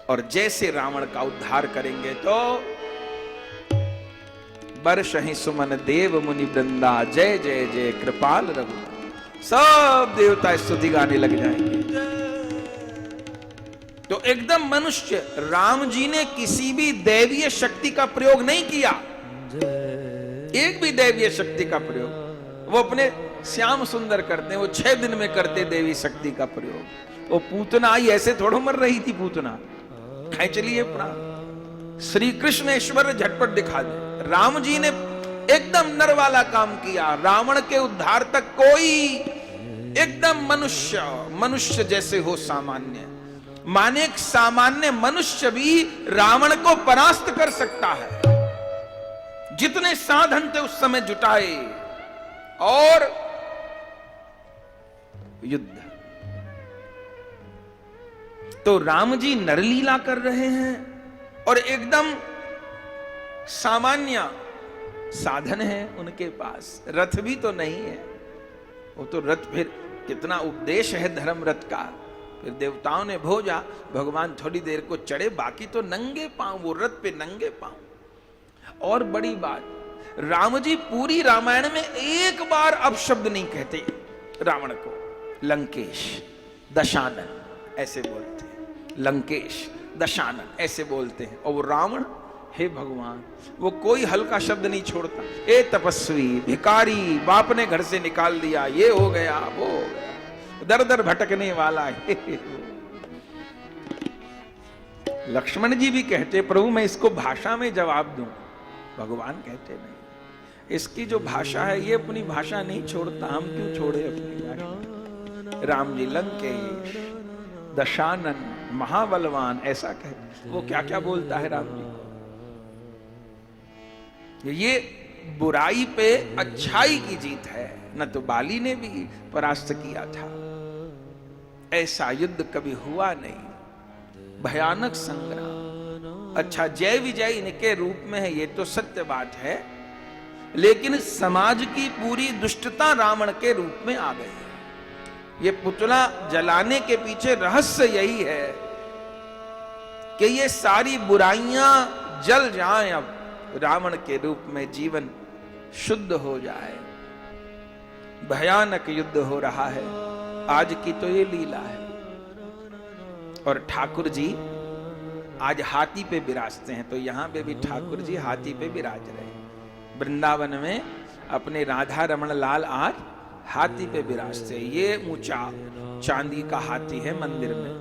और जैसे रावण का उद्धार करेंगे तो बरसहि सुमन देव मुनि वृंदा, जय जय जय कृपाल रघु, सब देवता स्तुति गाने लग जाएंगे। तो एकदम मनुष्य, राम जी ने किसी भी दैवीय शक्ति का प्रयोग नहीं किया, एक भी दैवीय शक्ति का प्रयोग। वो अपने श्याम सुंदर करते हैं, वो 6 दिन में करते देवी शक्ति का प्रयोग। वो पूतना आई ऐसे थोड़ा मर रही थी, पूतना खाए चलिए अपना। श्री कृष्ण ऐश्वर्य झटपट दिखा दे। राम जी ने एकदम नर वाला काम किया। रावण के उद्धार तक कोई एकदम मनुष्य जैसे हो, सामान्य माने सामान्य मनुष्य भी रावण को परास्त कर सकता है। जितने साधन थे उस समय जुटाए और युद्ध। तो राम जी नरलीला कर रहे हैं और एकदम सामान्य साधन है उनके पास, रथ भी तो नहीं है। वो तो रथ, फिर कितना उपदेश है धर्म रथ का। फिर देवताओं ने भोजा, भगवान थोड़ी देर को चढ़े, बाकी तो नंगे पांव, वो रथ पे नंगे पांव। और बड़ी बात, राम जी पूरी रामायण में एक बार अपशब्द नहीं कहते रावण को। लंकेश, दशानन ऐसे बोलते हैं, लंकेश दशानन ऐसे बोलते हैं। और वो रावण, हे भगवान, वो कोई हल्का शब्द नहीं छोड़ता। ए तपस्वी, भिखारी, बाप ने घर से निकाल दिया, ये हो गया वो हो गया, दर दर भटकने वाला है। लक्ष्मण जी भी कहते प्रभु मैं इसको भाषा में जवाब दूं, भगवान कहते नहीं, इसकी जो भाषा है ये अपनी भाषा नहीं छोड़ता, हम क्यों छोड़े अपनी भाषा। राम जी लंकेश, दशानन, महाबलवान ऐसा कहते। वो क्या क्या बोलता है राम जी। ये बुराई पे अच्छाई की जीत है। न तो बाली ने भी परास्त किया था, ऐसा युद्ध कभी हुआ नहीं, भयानक संग्राम। अच्छा, जय विजय इनके रूप में है, ये तो सत्य बात है, लेकिन समाज की पूरी दुष्टता रावण के रूप में आ गई। ये पुतला जलाने के पीछे रहस्य यही है कि ये सारी बुराइयां जल जाएं, अब रावण के रूप में जीवन शुद्ध हो जाए। भयानक युद्ध हो रहा है, आज की तो ये लीला है। और ठाकुर जी आज हाथी पे विराजते हैं, तो यहां पे भी ठाकुर जी हाथी पे विराज रहे हैं। वृंदावन में अपने राधा रमण लाल आज हाथी पे विराजते हैं। ये ऊंचा चांदी का हाथी है मंदिर में,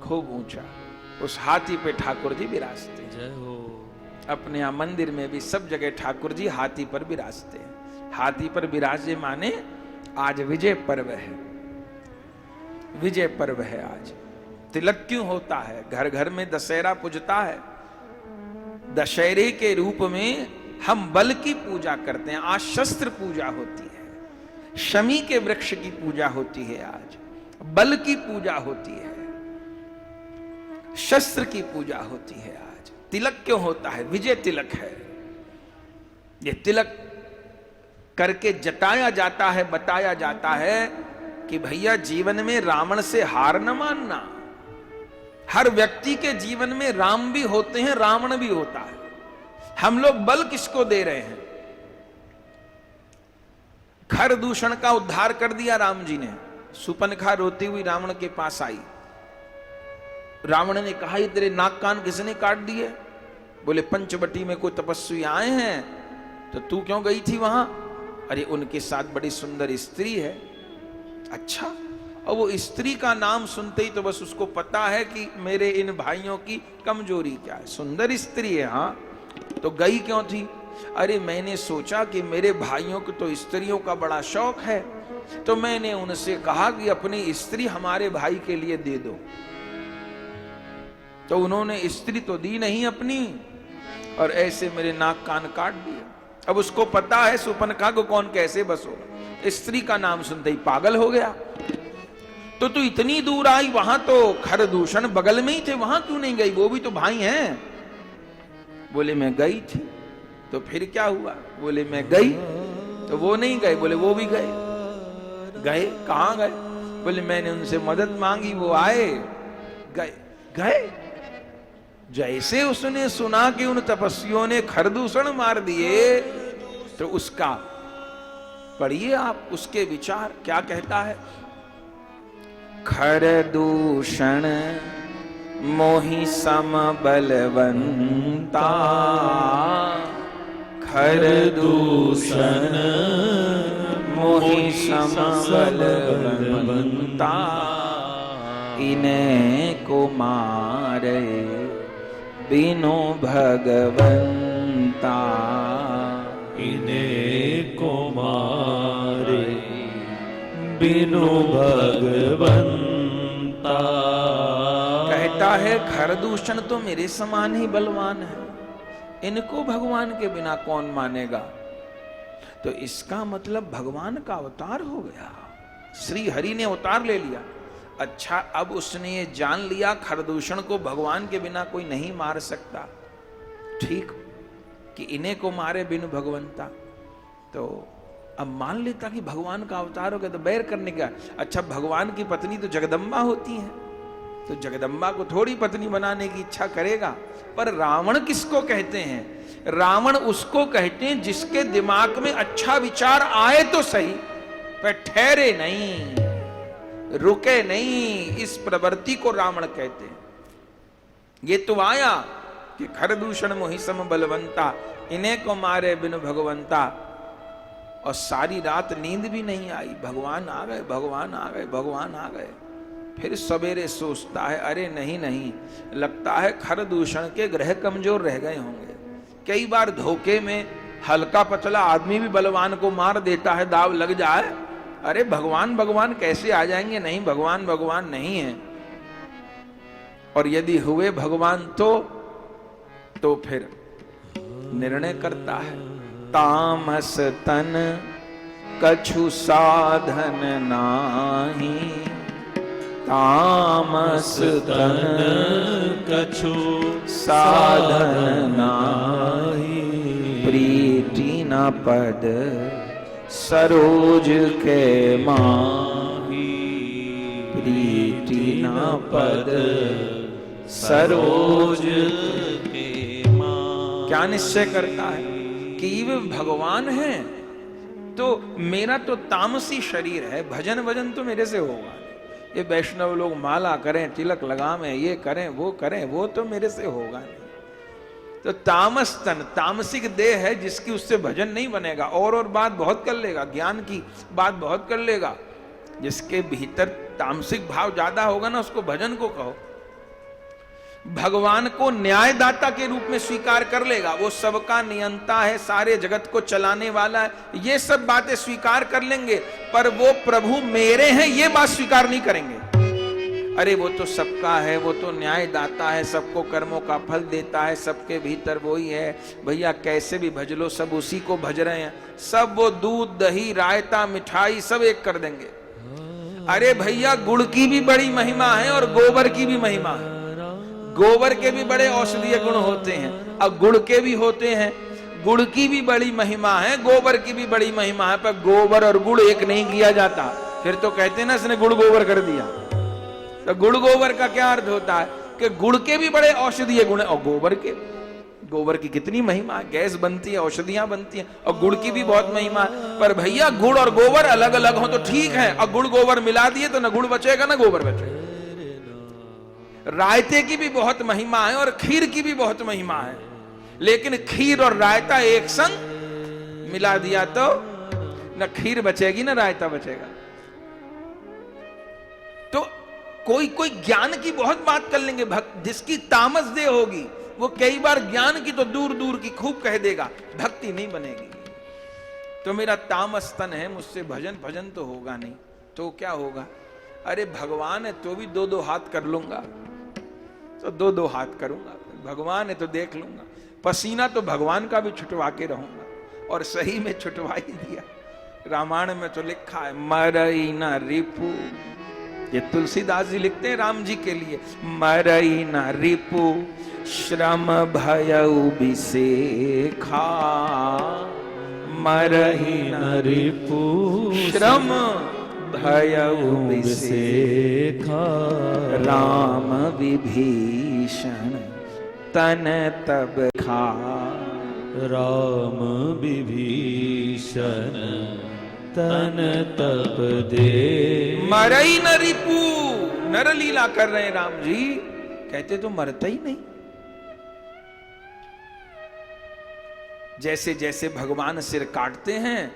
खूब ऊंचा, उस हाथी पे ठाकुर जी विराजते हैं। अपने यहां मंदिर में भी सब जगह ठाकुर जी हाथी पर विराजते हैं। हाथी पर विराजे माने आज विजय पर्व है, विजय पर्व है आज। तिलक क्यों होता है? घर घर में दशहरा पूजता है। दशहरे के रूप में हम बल की पूजा करते हैं, आज शस्त्र पूजा होती है, शमी के वृक्ष की पूजा होती है, आज बल की पूजा होती है, शस्त्र की पूजा होती है। आज तिलक क्यों होता है? विजय तिलक है। ये तिलक करके जताया जाता है, बताया जाता है कि भैया जीवन में रावण से हार न मानना। हर व्यक्ति के जीवन में राम भी होते हैं, रावण भी होता है। हम लोग बल किसको दे रहे हैं? खर दूषण का उद्धार कर दिया राम जी ने। सुपनखा रोती हुई रावण के पास आई। रावण ने कहा ये तेरे नाक कान किसने काट दिए? बोले पंचवटी में कोई तपस्वी आए हैं, तो तू क्यों गई थी वहां? अरे उनके साथ बड़ी सुंदर स्त्री है। अच्छा, और वो स्त्री का नाम सुनते ही तो बस उसको पता है कि मेरे इन भाइयों की कमजोरी क्या है। सुंदर स्त्री है, हाँ, तो गई क्यों थी? अरे मैंने सोचा कि मेरे भाइयों को तो स्त्रियों का बड़ा शौक है, तो मैंने उनसे कहा कि अपनी स्त्री हमारे भाई के लिए दे दो। तो उन्होंने स्त्री तो दी नहीं अपनी, और ऐसे मेरे नाक कान काट दिए। अब उसको पता है सुपनखा को कौन कैसे बस होगा। स्त्री का नाम सुनते ही पागल हो गया। तो तू इतनी दूर आई, वहां तो खरदूषण बगल में ही थे, वहां क्यों नहीं गई? वो भी तो भाई हैं। बोले मैं गई थी। तो फिर क्या हुआ? बोले मैं गई तो वो नहीं गए। बोले वो भी गए। गए कहां गए? बोले मैंने उनसे मदद मांगी, वो आए, गए। गए जैसे उसने सुना कि उन तपस्वियों ने खरदूषण मार दिए, तो उसका पढ़िए आप उसके विचार क्या कहता है। खरदूषण मोहि सम बलवंता, खरदूषण मोहि सम बलवंता, इन्हें को मारे बिनु भगवंता, इन्हें को मारे बिनु भगवंता। कहता है खरदूषण तो मेरे समान ही बलवान है, इनको भगवान के बिना कौन मानेगा? तो इसका मतलब भगवान का अवतार हो गया, श्री हरि ने अवतार ले लिया। अच्छा, अब उसने ये जान लिया खरदूषण को भगवान के बिना कोई नहीं मार सकता, ठीक, कि इन्हें को मारे बिनु भगवंता। तो अब मान लेता कि भगवान का अवतार हो गया, तो बैर करने का। अच्छा, भगवान की पत्नी तो जगदम्बा होती है, तो जगदम्बा को थोड़ी पत्नी बनाने की इच्छा करेगा। पर रावण किसको कहते हैं? रावण उसको कहते हैं जिसके दिमाग में अच्छा विचार आए तो सही, पर ठहरे नहीं, रुके नहीं, इस प्रवृत्ति को रावण कहते हैं। ये तो आया कि खरदूषण मोहि सम बलवंता, इन्हें को मारे बिनु भगवंता, और सारी रात नींद भी नहीं आई। भगवान आ गए, भगवान आ गए, भगवान आ गए। फिर सवेरे सोचता है अरे नहीं नहीं, लगता है खरदूषण के ग्रह कमजोर रह गए होंगे। कई बार धोखे में हल्का पतला आदमी भी बलवान को मार देता है, दाव लग जाए। अरे भगवान भगवान कैसे आ जाएंगे? नहीं, भगवान भगवान नहीं है। और यदि हुए भगवान तो फिर निर्णय करता है, तामस तन कछु साधन नाही, तामस तन कछु साधन नाही, प्रीति न पद सरोज के माही, प्रीति न पद सरोज के माही। क्या निश्चय करता है कि वे भगवान हैं, तो मेरा तो तामसी शरीर है, भजन भजन तो मेरे से होगा। ये वैष्णव लोग माला करें, तिलक लगावें, ये करें, वो तो मेरे से होगा नहीं। तो तामस तन, तामसिक देह है जिसकी उससे भजन नहीं बनेगा। और बात बहुत कर लेगा, ज्ञान की बात बहुत कर लेगा। जिसके भीतर तामसिक भाव ज्यादा होगा ना, उसको भजन को कहो। भगवान को न्यायदाता के रूप में स्वीकार कर लेगा, वो सबका नियंता है, सारे जगत को चलाने वाला है, ये सब बातें स्वीकार कर लेंगे। पर वो प्रभु मेरे हैं ये बात स्वीकार नहीं करेंगे। अरे वो तो सबका है, वो तो न्यायदाता है, सबको कर्मों का फल देता है, सबके भीतर वही है। भैया कैसे भी भज लो, सब उसी को भज रहे हैं। सब वो दूध दही रायता मिठाई सब एक कर देंगे। अरे भैया गुड़ की भी बड़ी महिमा है और गोबर की भी महिमा है। गोबर के भी बड़े औषधीय गुण होते हैं और गुड़ के भी होते हैं। गुड़ की भी बड़ी महिमा है, गोबर की भी बड़ी महिमा है, पर गोबर और गुड़ एक नहीं किया जाता। फिर तो कहते हैं ना इसने गुड़ गोबर कर दिया। तो गुड़ गोबर का क्या अर्थ होता है कि गुड़ के भी बड़े औषधीय गुण है और गोबर की कितनी महिमा है, गैस बनती है, औषधियां बनती हैं, और गुड़ की भी बहुत महिमा है। पर भैया गुड़ और गोबर अलग अलग हो तो ठीक है, और गुड़ गोबर मिला दिए तो ना गुड़ बचेगा ना गोबर बचेगा। रायते की भी बहुत महिमा है और खीर की भी बहुत महिमा है, लेकिन खीर और रायता एक संग मिला दिया तो न खीर बचेगी ना रायता बचेगा। कोई कोई ज्ञान की बहुत बात कर लेंगे, भक्त जिसकी तामस दे होगी वो कई बार ज्ञान की तो दूर दूर की खूब कह देगा, भक्ति नहीं बनेगी। तो मेरा तामस तन है, मुझसे भजन भजन तो होगा नहीं, तो क्या होगा? अरे भगवान है तो भी दो दो हाथ कर लूंगा, तो दो दो हाथ करूंगा। भगवान है तो देख लूंगा, पसीना तो भगवान का भी छुटवा के रहूंगा। और सही में छुटवा ही दिया। रामायण में तो लिखा है मरई न रिपु, ये तुलसीदास जी लिखते हैं राम जी के लिए, मरई न रिपु श्रम भयउ बिसेखा, मरई न रिपु श्रम भयउ बिसेखा, राम विभीषण तन तब खा, राम विभीषण तन तप दे। मरई न रिपु, नर लीला कर रहे हैं राम जी, कहते तो मरता ही नहीं। जैसे जैसे भगवान सिर काटते हैं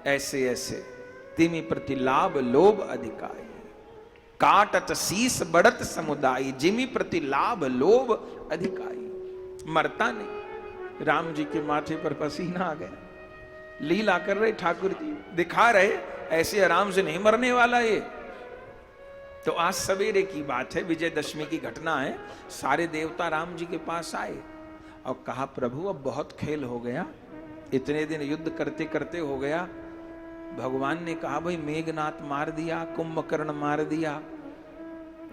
ऐसे ऐसे तिमि प्रति लाभ लोभ अधिकाई, काटत शीस बढ़त समुदाय, जिमि प्रति लाभ लोभ अधिकाई। मरता नहीं। राम जी के माथे पर पसीना आ गया, लीला कर रहे ठाकुर जी, दिखा रहे ऐसे आराम से नहीं मरने वाला ये। तो आज सवेरे की बात है, विजयदशमी की घटना है। सारे देवता राम जी के पास आए और कहा प्रभु अब बहुत खेल हो गया, इतने दिन युद्ध करते करते हो गया। भगवान ने कहा भाई मेघनाथ मार दिया, कुंभकर्ण मार दिया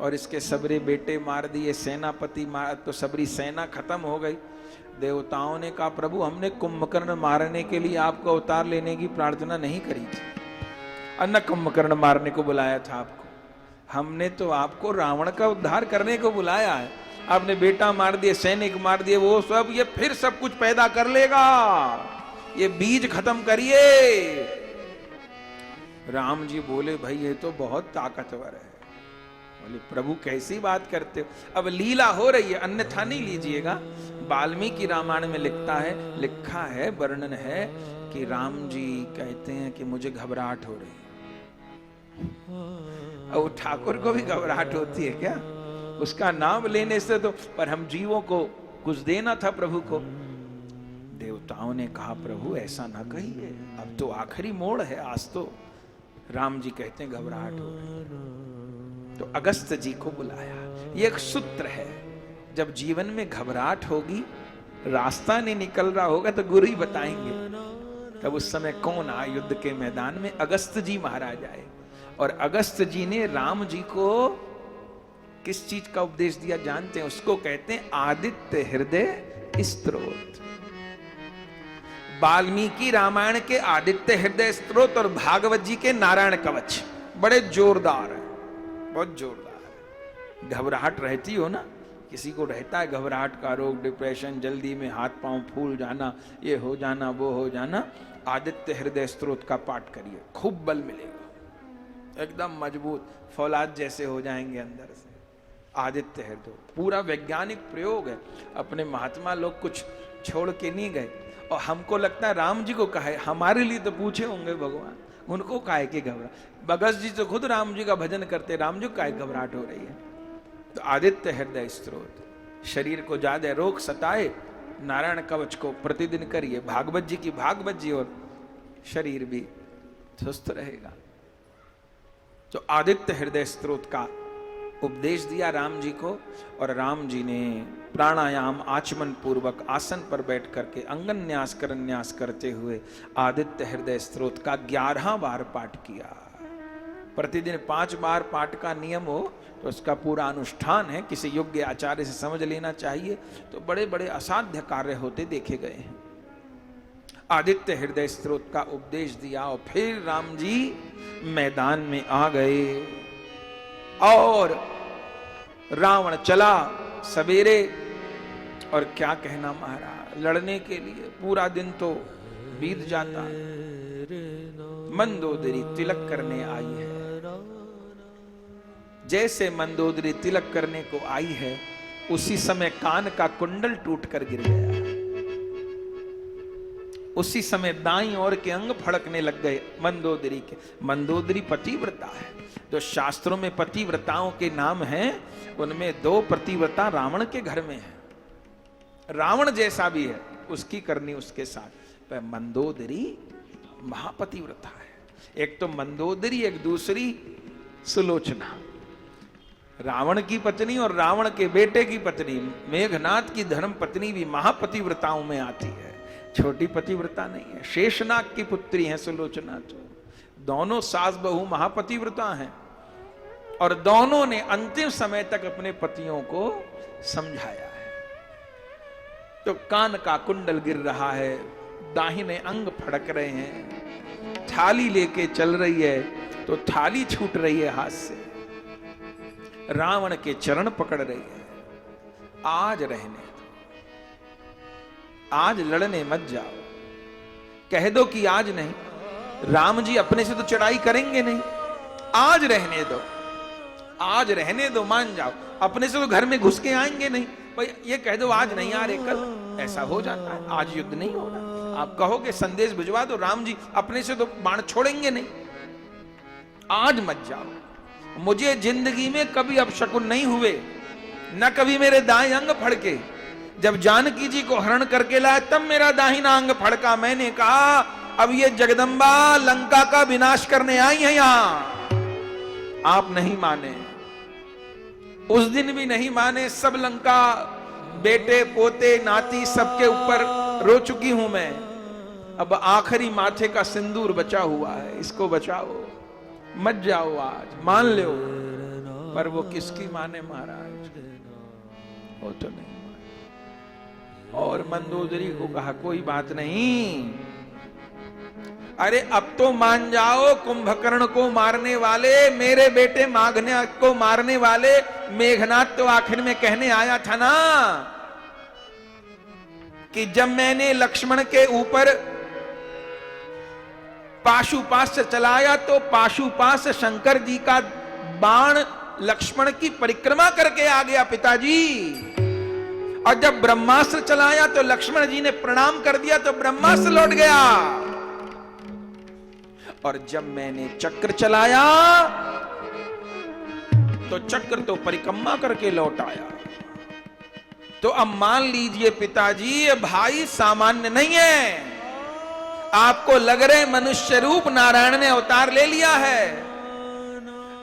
और इसके सबरे बेटे मार दिए, सेनापति मार, तो सबरी सेना खत्म हो गई। देवताओं ने कहा प्रभु हमने कुंभकर्ण मारने के लिए आपको अवतार लेने की प्रार्थना नहीं करी थी, न कुंभकर्ण मारने को बुलाया था आपको, हमने तो आपको रावण का उद्धार करने को बुलाया है। आपने बेटा मार दिए, सैनिक मार दिए, वो सब ये फिर सब कुछ पैदा कर लेगा, ये बीज खत्म करिए। राम जी बोले भाई ये तो बहुत ताकतवर है। बोले प्रभु कैसी बात करते हो, अब लीला हो रही है, अन्यथा नहीं लीजिएगा। वाल्मीकि रामायण में लिखा है वर्णन है कि राम जी कहते हैं कि मुझे घबराहट हो रही है। और ठाकुर को भी घबराहट होती है क्या? उसका नाम लेने से तो, पर हम जीवों को कुछ देना था प्रभु को। देवताओं ने कहा प्रभु ऐसा ना कहिए, अब तो आखिरी मोड़ है, आज तो राम जी कहते हैं घबराहट हो रही। तो अगस्त जी को बुलाया। ये एक सूत्र है, जब जीवन में घबराहट होगी, रास्ता नहीं निकल रहा होगा तो गुरु ही बताएंगे। तब उस समय कौन आए युद्ध के मैदान में? अगस्त जी महाराज आए। और अगस्त जी ने राम जी को किस चीज का उपदेश दिया जानते हैं? उसको कहते हैं आदित्य हृदय स्तोत्र। वाल्मीकि रामायण के आदित्य हृदय स्तोत्र और भागवत जी के नारायण कवच बड़े जोरदार है, बहुत जोरदार है। घबराहट रहती हो ना, किसी को रहता है घबराहट का रोग, डिप्रेशन, जल्दी में हाथ पांव फूल जाना, ये हो जाना वो हो जाना, आदित्य हृदय स्तोत्र का पाठ करिए, खूब बल मिलेगा, एकदम मजबूत फौलाद जैसे हो जाएंगे अंदर से। आदित्य हृदय पूरा वैज्ञानिक प्रयोग है, अपने महात्मा लोग कुछ छोड़ के नहीं गए। और हमको लगता है राम जी को कहा, हमारे लिए तो पूछे होंगे भगवान, उनको काहे के घबरा। भगत जी तो खुद राम जी का भजन करते, राम जी को काहे घबराहट हो रही है? तो आदित्य हृदय स्तोत्र, शरीर को ज्यादा रोग सताए, नारायण कवच को प्रतिदिन करिए, भागवत जी की भागवत जी, और शरीर भी स्वस्थ रहेगा। तो आदित्य हृदय स्तोत्र का उपदेश दिया राम जी को। और राम जी ने प्राणायाम आचमन पूर्वक आसन पर बैठ करके अंगन न्यास करन्यास करते हुए आदित्य हृदय स्तोत्र का 11 बार पाठ किया। प्रतिदिन 5 बार पाठ का नियम हो तो उसका पूरा अनुष्ठान है, किसी योग्य आचार्य से समझ लेना चाहिए, तो बड़े बड़े असाध्य कार्य होते देखे गए हैं। आदित्य हृदय स्तोत्र का उपदेश दिया और फिर राम जी मैदान में आ गए। और रावण चला सवेरे, और क्या कहना महाराज, लड़ने के लिए पूरा दिन तो बीत जाता। मंदोदरी तिलक करने आई है। जैसे मंदोदरी तिलक करने को आई है, उसी समय कान का कुंडल टूटकर गिर गया। उसी समय दाईं ओर के अंग फड़कने लग गए मंदोदरी के। मंदोदरी पतिव्रता है। जो शास्त्रों में पतिव्रताओं के नाम हैं उनमें 2 पतिव्रता रावण के घर में है। रावण जैसा भी है, उसकी करनी उसके साथ। पर मंदोदरी महापतिव्रता है। एक तो मंदोदरी, एक दूसरी सुलोचना। रावण की पत्नी और रावण के बेटे की पत्नी, मेघनाथ की धर्म पत्नी भी महापतिव्रताओं में आती है, छोटी पतिव्रता नहीं है। शेषनाग की पुत्री है सुलोचना। तो दोनों सास बहू महापतिव्रता हैं और दोनों ने अंतिम समय तक अपने पतियों को समझाया है। तो कान का कुंडल गिर रहा है, दाहिने अंग फड़क रहे हैं, थाली लेके चल रही है तो थाली छूट रही है हाथ से, रावण के चरण पकड़ रही है। आज रहने दो, आज लड़ने मत जाओ, कह दो कि आज नहीं। राम जी अपने से तो चढ़ाई करेंगे नहीं, आज रहने दो, आज रहने दो, मान जाओ। अपने से तो घर में घुस के आएंगे नहीं, भाई ये कह दो आज नहीं आ रहे, कल ऐसा हो जाता है। आज युद्ध नहीं होना, आप कहोगे संदेश भिजवा दो, राम जी अपने से तो बाण छोड़ेंगे नहीं, आज मत जाओ। मुझे जिंदगी में कभी अपशकुन नहीं हुए, न कभी मेरे दाएं अंग फड़के। जब जानकी जी को हरण करके लाया तब मेरा दाहिना अंग फड़का। मैंने कहा अब ये जगदम्बा लंका का विनाश करने आई है यहां। आप नहीं माने, उस दिन भी नहीं माने। सब लंका बेटे पोते नाती सबके ऊपर रो चुकी हूं मैं। अब आखिरी माथे का सिंदूर बचा हुआ है, इसको बचाओ, मत जाओ, आज मान लो। पर वो किसकी माने महाराज, वो तो नहीं। और मंदोदरी को कहा कोई बात नहीं, अरे अब तो मान जाओ। कुंभकर्ण को मारने वाले, मेरे बेटे माघन्य को मारने वाले मेघनाथ तो आखिर में कहने आया था ना कि जब मैंने लक्ष्मण के ऊपर पाशुपाश चलाया तो पाशुपाश शंकर जी का बाण लक्ष्मण की परिक्रमा करके आ गया पिताजी। और जब ब्रह्मास्त्र चलाया तो लक्ष्मण जी ने प्रणाम कर दिया तो ब्रह्मास्त्र लौट गया। और जब मैंने चक्र चलाया तो चक्र तो परिक्रमा करके लौट आया। तो अब मान लीजिए पिताजी, ये भाई सामान्य नहीं है। आपको लग रहे मनुष्य रूप नारायण ने अवतार ले लिया है,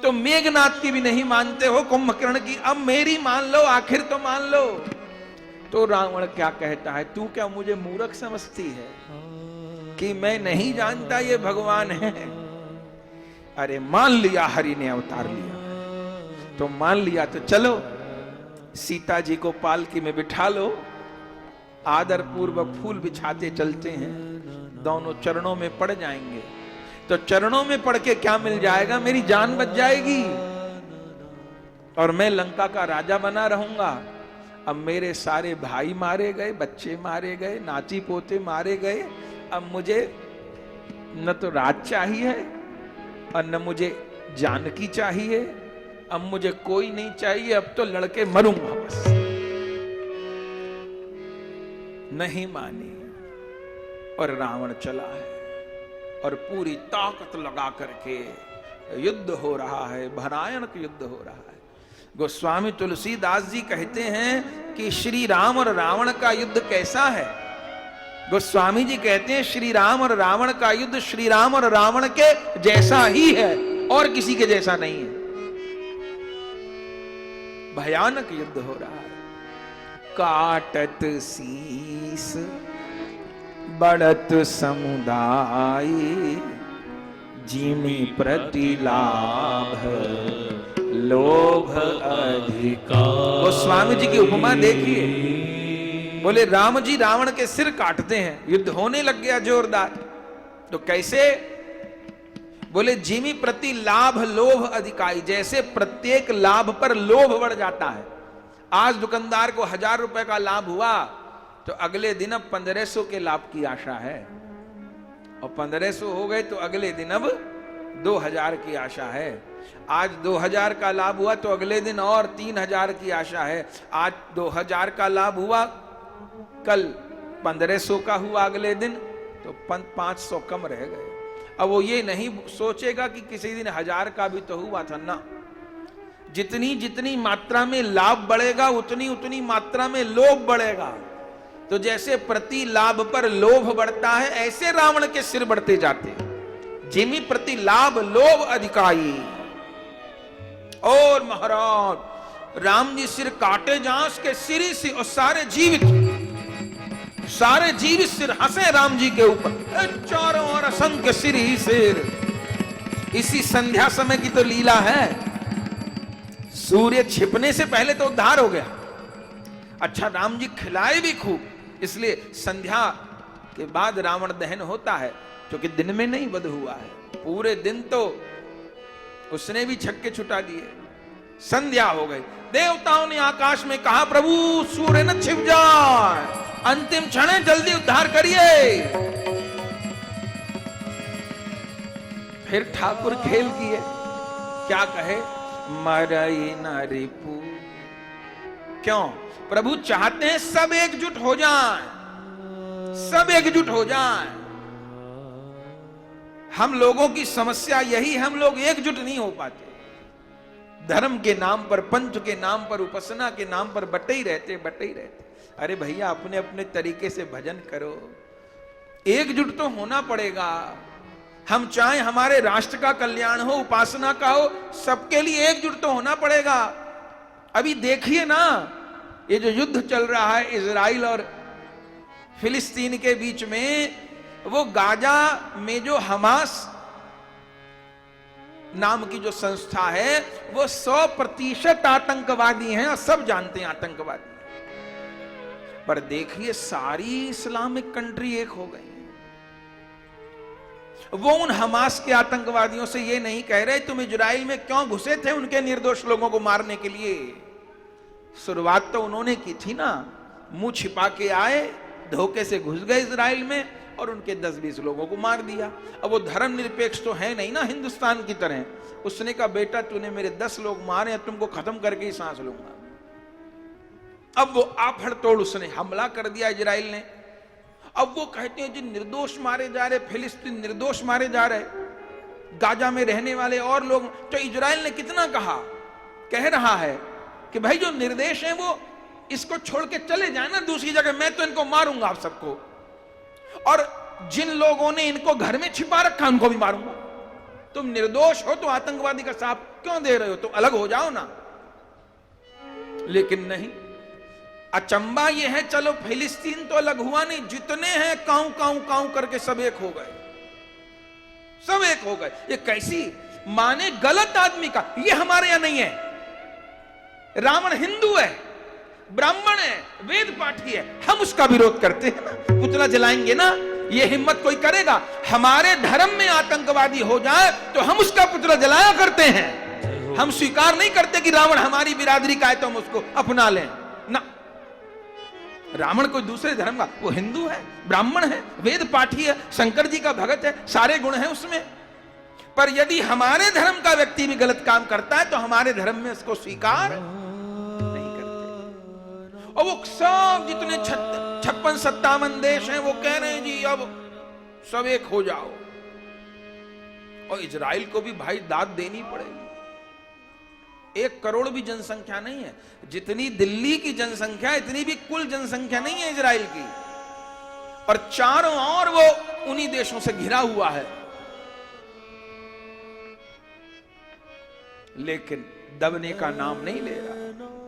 तो मेघनाथ की भी नहीं मानते हो, कुंभकर्ण की अब मेरी मान लो, आखिर तो मान लो। तो रावण क्या कहता है, तू क्या मुझे मूर्ख समझती है कि मैं नहीं जानता ये भगवान है? अरे मान लिया, हरि ने अवतार लिया तो मान लिया, तो चलो सीता जी को पालकी में बिठा लो, आदर पूर्वक फूल बिछाते चलते हैं, दोनों चरणों में पड़ जाएंगे। तो चरणों में पड़ के क्या मिल जाएगा, मेरी जान बच जाएगी और मैं लंका का राजा बना रहूंगा। अब मेरे सारे भाई मारे गए, बच्चे मारे गए, नाती पोते मारे गए, अब मुझे न तो राज चाहिए और न मुझे जानकी चाहिए, अब मुझे कोई नहीं चाहिए, अब तो लड़के मरूंगा बस। नहीं मानी और रावण चला है और पूरी ताकत लगा करके युद्ध हो रहा है, भयानक युद्ध हो रहा है। गोस्वामी तुलसीदास जी कहते हैं कि श्री राम और रावण का युद्ध कैसा है। गोस्वामी जी कहते हैं श्री राम और रावण का युद्ध श्री राम और रावण के जैसा ही है और किसी के जैसा नहीं है। भयानक युद्ध हो रहा है। काटत शीस बढ़त समुदाय, जिमि प्रतिलाभ लोभ अधिकार। गोस्वामी जी की उपमा देखिए, बोले राम जी रावण के सिर काटते हैं, युद्ध होने लग गया जोरदार। तो कैसे? बोले जिमि प्रति लाभ लोभ अधिकारी, जैसे प्रत्येक लाभ पर लोभ बढ़ जाता है। आज दुकानदार को 1000 रुपए का लाभ हुआ तो अगले दिन अब 1500 के लाभ की आशा है, और 1500 हो गए तो अगले दिन अब 2000 की आशा है। आज 2000 का लाभ हुआ तो अगले दिन और 3000 की आशा है। आज 2000 का लाभ हुआ, कल 1500 का हुआ, अगले दिन तो 500 कम रह गए। अब वो ये नहीं सोचेगा कि किसी दिन 1000 का भी तो हुआ था ना। जितनी जितनी मात्रा में लाभ बढ़ेगा उतनी उतनी मात्रा में लोभ बढ़ेगा। तो जैसे प्रति लाभ पर लोभ बढ़ता है, ऐसे रावण के सिर बढ़ते जाते। जिमी प्रति लाभ लोभ अधिकाई। और महाराज राम जी सिर काटे जहां उसके सिर ही से, और सारे जीवित सिर हंसे राम जी के ऊपर। चारों ओर असंख्य सिर ही सिर। इसी संध्या समय की तो लीला है। सूर्य छिपने से पहले तो उद्धार हो गया। अच्छा राम जी खिलाए भी खूब, इसलिए संध्या के बाद रावण दहन होता है, क्योंकि दिन में नहीं वध हुआ है। पूरे दिन तो उसने भी छक्के छुटा दिए। संध्या हो गई, देवताओं ने आकाश में कहा प्रभु सूर्य न छिप जाए, अंतिम क्षण है, जल्दी उद्धार करिए। फिर ठाकुर खेल किए, क्या कहे, मरई न रिपु। क्यों? प्रभु चाहते हैं सब एकजुट हो जाएं, सब एकजुट हो जाएं। हम लोगों की समस्या यही, हम लोग एकजुट नहीं हो पाते। धर्म के नाम पर, पंथ के नाम पर, उपासना के नाम पर बटे ही रहते। अरे भैया अपने अपने तरीके से भजन करो, एकजुट तो होना पड़ेगा। हम चाहे हमारे राष्ट्र का कल्याण हो, उपासना का हो, सबके लिए एकजुट तो होना पड़ेगा। अभी देखिए ना, ये जो युद्ध चल रहा है इजराइल और फिलिस्तीन के बीच में, वो गाजा में जो हमास नाम की जो संस्था है, वो 100% आतंकवादी हैं, और सब जानते हैं आतंकवादी। पर देखिए सारी इस्लामिक कंट्री एक हो गई। वो उन हमास के आतंकवादियों से ये नहीं कह रहे तुम इजराइल में क्यों घुसे थे उनके निर्दोष लोगों को मारने के लिए। शुरुआत तो उन्होंने की थी ना, मुंह छिपा के आए, धोखे से घुस गए इजराइल में और उनके 10-20 लोगों को मार दिया। अब वो धर्म निरपेक्ष तो है नहीं ना हिंदुस्तान की तरह। उसने कहा बेटा तूने मेरे 10 लोग मारे हैं, तुमको खत्म करके ही सांस लूंगा। अब वो आफड़ तोड़ उसने हमला कर दिया इजराइल ने। अब वो कहते हैं जी निर्दोष मारे जा रहे, फिलिस्तीन निर्दोष मारे जा रहे, गाजा में रहने वाले और लोग। तो इजराइल ने कितना कहा, कह रहा है कि भाई जो निर्देश है वो इसको छोड़ के चले जाए ना दूसरी जगह, मैं तो इनको मारूंगा आप सबको, और जिन लोगों ने इनको घर में छिपा रखा उनको भी मारूंगा। तुम निर्दोष हो तो आतंकवादी का साथ क्यों दे रहे हो, तुम अलग हो जाओ ना। लेकिन नहीं, अचंबा यह है, चलो फिलिस्तीन तो अलग हुआ नहीं, जितने हैं काऊ काऊ काऊ करके सब एक हो गए, सब एक हो गए। ये कैसी माने गलत आदमी का, ये हमारे यहां नहीं है। रावण हिंदू है, ब्राह्मण है, वेद पाठी है, हम उसका विरोध करते हैं ना, पुतला जलाएंगे ना। ये हिम्मत कोई करेगा हमारे धर्म में आतंकवादी हो जाए तो हम उसका पुतला जलाया करते हैं। हम स्वीकार नहीं करते कि रावण हमारी बिरादरी का है तो हम उसको अपना लें ना। रावण कोई दूसरे धर्म का, वो हिंदू है, ब्राह्मण है, वेद पाठी है, शंकर जी का भगत है, सारे गुण हैं उसमें। पर यदि हमारे धर्म का व्यक्ति भी गलत काम करता है तो हमारे धर्म में उसको स्वीकार नहीं करते। और वो सब जितने 56-57 देश हैं वो कह रहे हैं जी अब सब एक हो जाओ। और इजराइल को भी भाई दाद देनी पड़ेगी। 1 करोड़ भी जनसंख्या नहीं है, जितनी दिल्ली की जनसंख्या इतनी भी कुल जनसंख्या नहीं है इजराइल की। और चारों ओर वो उन्हीं देशों से घिरा हुआ है, लेकिन दबने का नाम नहीं ले रहा।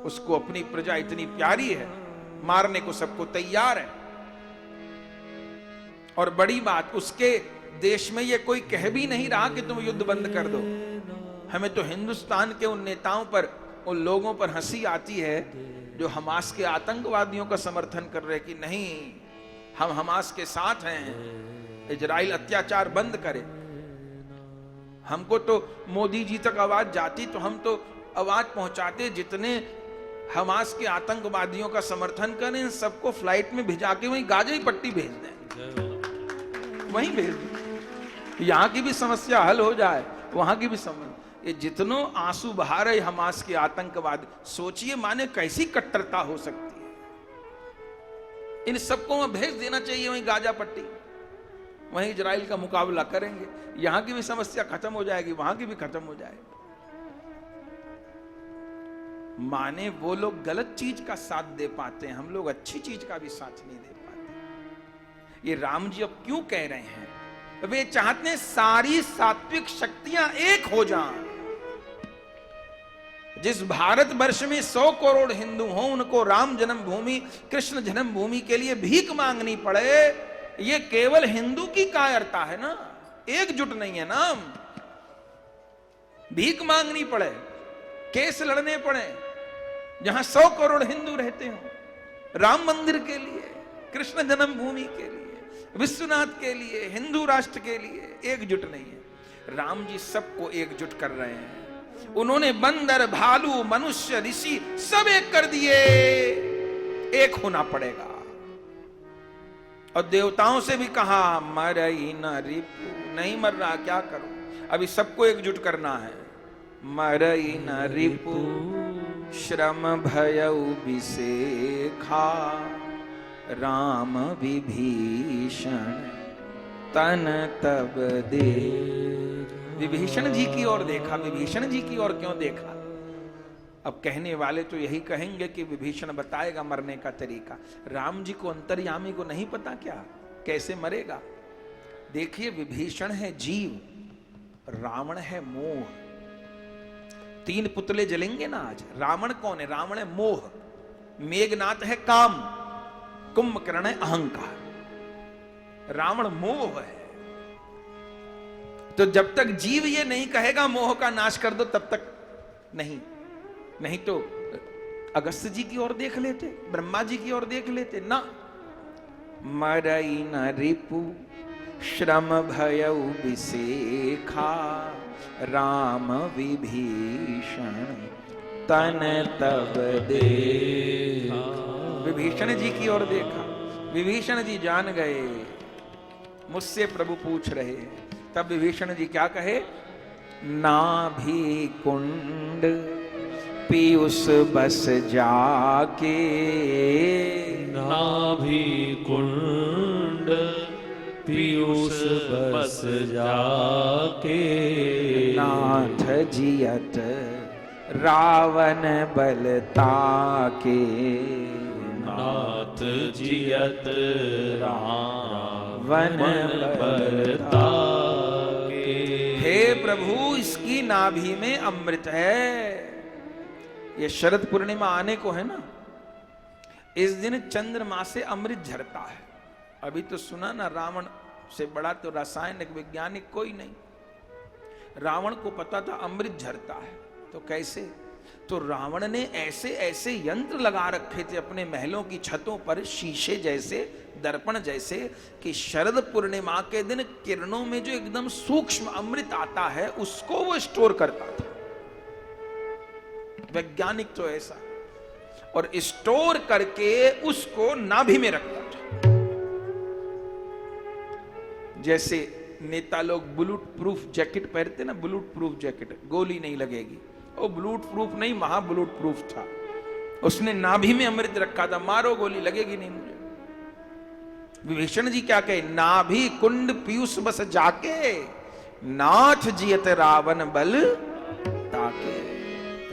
उसको अपनी प्रजा इतनी प्यारी है, मारने को सबको तैयार है। और बड़ी बात, उसके देश में ये कोई कह भी नहीं रहा कि तुम युद्ध बंद कर दो। हमें तो हिंदुस्तान के उन नेताओं पर, उन लोगों पर हंसी आती है जो हमास के आतंकवादियों का समर्थन कर रहे कि नहीं हम हमास के साथ हैं, इजराइल अत्याचार बंद करे। हमको तो मोदी जी तक आवाज जाती तो हम तो आवाज पहुंचाते, जितने हमास के आतंकवादियों का समर्थन करें सबको फ्लाइट में भिजा के वहीं गाजा ही पट्टी भेज दें, वहीं भेज दें, यहां की भी समस्या हल हो जाए, वहां की भी समस्या। ये जितनों आंसू बहा रहे हमास के आतंकवादी, सोचिए माने कैसी कट्टरता हो सकती है। इन सबको वहां भेज देना चाहिए वहीं गाजा पट्टी। वहीं इजराइल का मुकाबला करेंगे, यहां की भी समस्या खत्म हो जाएगी, वहां की भी खत्म हो जाएगी। माने वो लोग गलत चीज का साथ दे पाते हैं, हम लोग अच्छी चीज का भी साथ नहीं दे पाते। ये राम जी अब क्यों कह रहे हैं? वे चाहते हैं सारी सात्विक शक्तियां एक हो जाएं। जिस भारत वर्ष में 100 करोड़ हिंदू हो, उनको राम जन्मभूमि, कृष्ण जन्मभूमि के लिए भीख मांगनी पड़े, ये केवल हिंदू की कायरता है ना, एकजुट नहीं है ना। भीख मांगनी पड़े, केस लड़ने पड़े, जहां 100 करोड़ हिंदू रहते हो, राम मंदिर के लिए, कृष्ण जन्मभूमि के लिए, विश्वनाथ के लिए, हिंदू राष्ट्र के लिए एकजुट नहीं है। राम जी सबको एकजुट कर रहे हैं। उन्होंने बंदर, भालू, मनुष्य, ऋषि सब एक कर दिए। एक होना पड़ेगा। और देवताओं से भी कहा मरई न रिपु, नहीं मर रहा क्या करूं, अभी सबको एकजुट करना है। मरई न रिपु श्रम भयउ विसेखा, राम विभीषण तन तब दे। विभीषण जी की ओर देखा। विभीषण जी की ओर क्यों देखा? अब कहने वाले तो यही कहेंगे कि विभीषण बताएगा मरने का तरीका। राम जी को, अंतर्यामी को नहीं पता क्या कैसे मरेगा? देखिए, विभीषण है जीव, रावण है मोह। 3 पुतले जलेंगे ना आज। रावण कौन है? रावण है मोह, मेघनाथ है काम, कुंभकर्ण है अहंकार। रावण मोह है। तो जब तक जीव ये नहीं कहेगा मोह का नाश कर दो, तब तक नहीं तो अगस्त जी की ओर देख लेते, ब्रह्मा जी की ओर देख लेते ना। मरई न रिपु श्रम भयउ विसेखा, राम विभीषण तन तब दे। विभीषण जी की ओर देखा। विभीषण जी जान गए मुझसे प्रभु पूछ रहे हैं। तब विभीषण जी क्या कहे? नाभि कुंड पीयूष बस जाके, नाभि कुंड पीयूष बस जाके, नाथ जियत रावण बलता के, नाथ जियत रावण बलता के। हे प्रभु, इसकी नाभि में अमृत है। ये शरद पूर्णिमा आने को है ना, इस दिन चंद्रमा से अमृत झरता है। अभी तो सुना ना, रावण से बड़ा तो रासायनिक वैज्ञानिक कोई नहीं। रावण को पता था अमृत झरता है, तो कैसे? तो रावण ने ऐसे ऐसे यंत्र लगा रखे थे अपने महलों की छतों पर, शीशे जैसे, दर्पण जैसे, कि शरद पूर्णिमा के दिन किरणों में जो एकदम सूक्ष्म अमृत आता है उसको वो स्टोर करता था। वैज्ञानिक तो ऐसा, और स्टोर करके उसको नाभि में रखता था। जैसे नेता लोग बुलेट प्रूफ जैकेट पहनते ना, बुलेट प्रूफ जैकेट, गोली नहीं लगेगी। वो बुलेट प्रूफ नहीं, महा बुलेट प्रूफ था। उसने नाभि में अमृत रखा था, मारो गोली लगेगी नहीं मुझे। विभीषण जी क्या कहे? नाभि कुंड पीयूष बस जाके, नाथ जियत रावण बल ताके।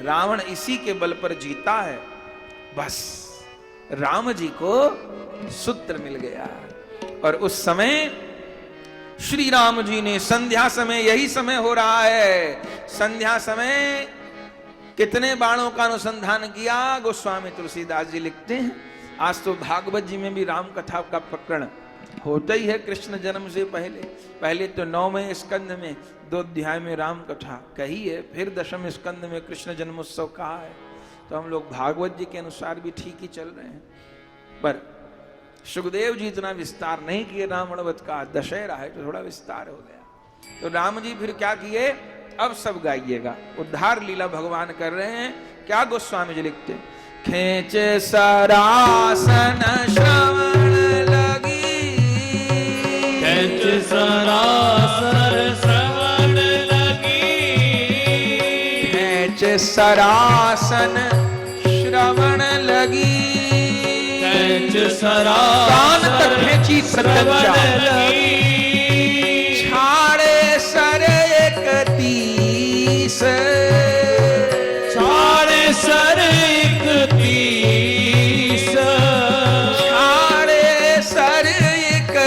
रावण इसी के बल पर जीता है। बस राम जी को सूत्र मिल गया। और उस समय श्री राम जी ने, संध्या समय, यही समय हो रहा है, संध्या समय कितने बाणों का अनुसंधान किया। गोस्वामी तुलसीदास जी लिखते हैं, आज तो भागवत जी में भी राम कथा का प्रकरण होता ही है। कृष्ण जन्म से पहले तो 9वें स्कंद में 2 अध्याय में राम कथा कही है, फिर 10वें स्कंद में कृष्ण जन्मोत्सव कहा है। तो हम लोग भागवत जी के अनुसार भी ठीक ही चल रहे हैं। पर सुखदेव जी इतना विस्तार नहीं किए रावण वध का। दशहरा है तो थोड़ा विस्तार हो गया। तो राम जी फिर क्या किए? अब सब गाइएगा। उद्धार लीला भगवान कर रहे हैं। क्या गोस्वामी जी लिखते? खेच सरासन श्रवण लगी, खेच सरासन श्रवण लगी, खेच सरासन श्रवण लगी, खेच सरासन कान तक खेची प्रत्यक्षा,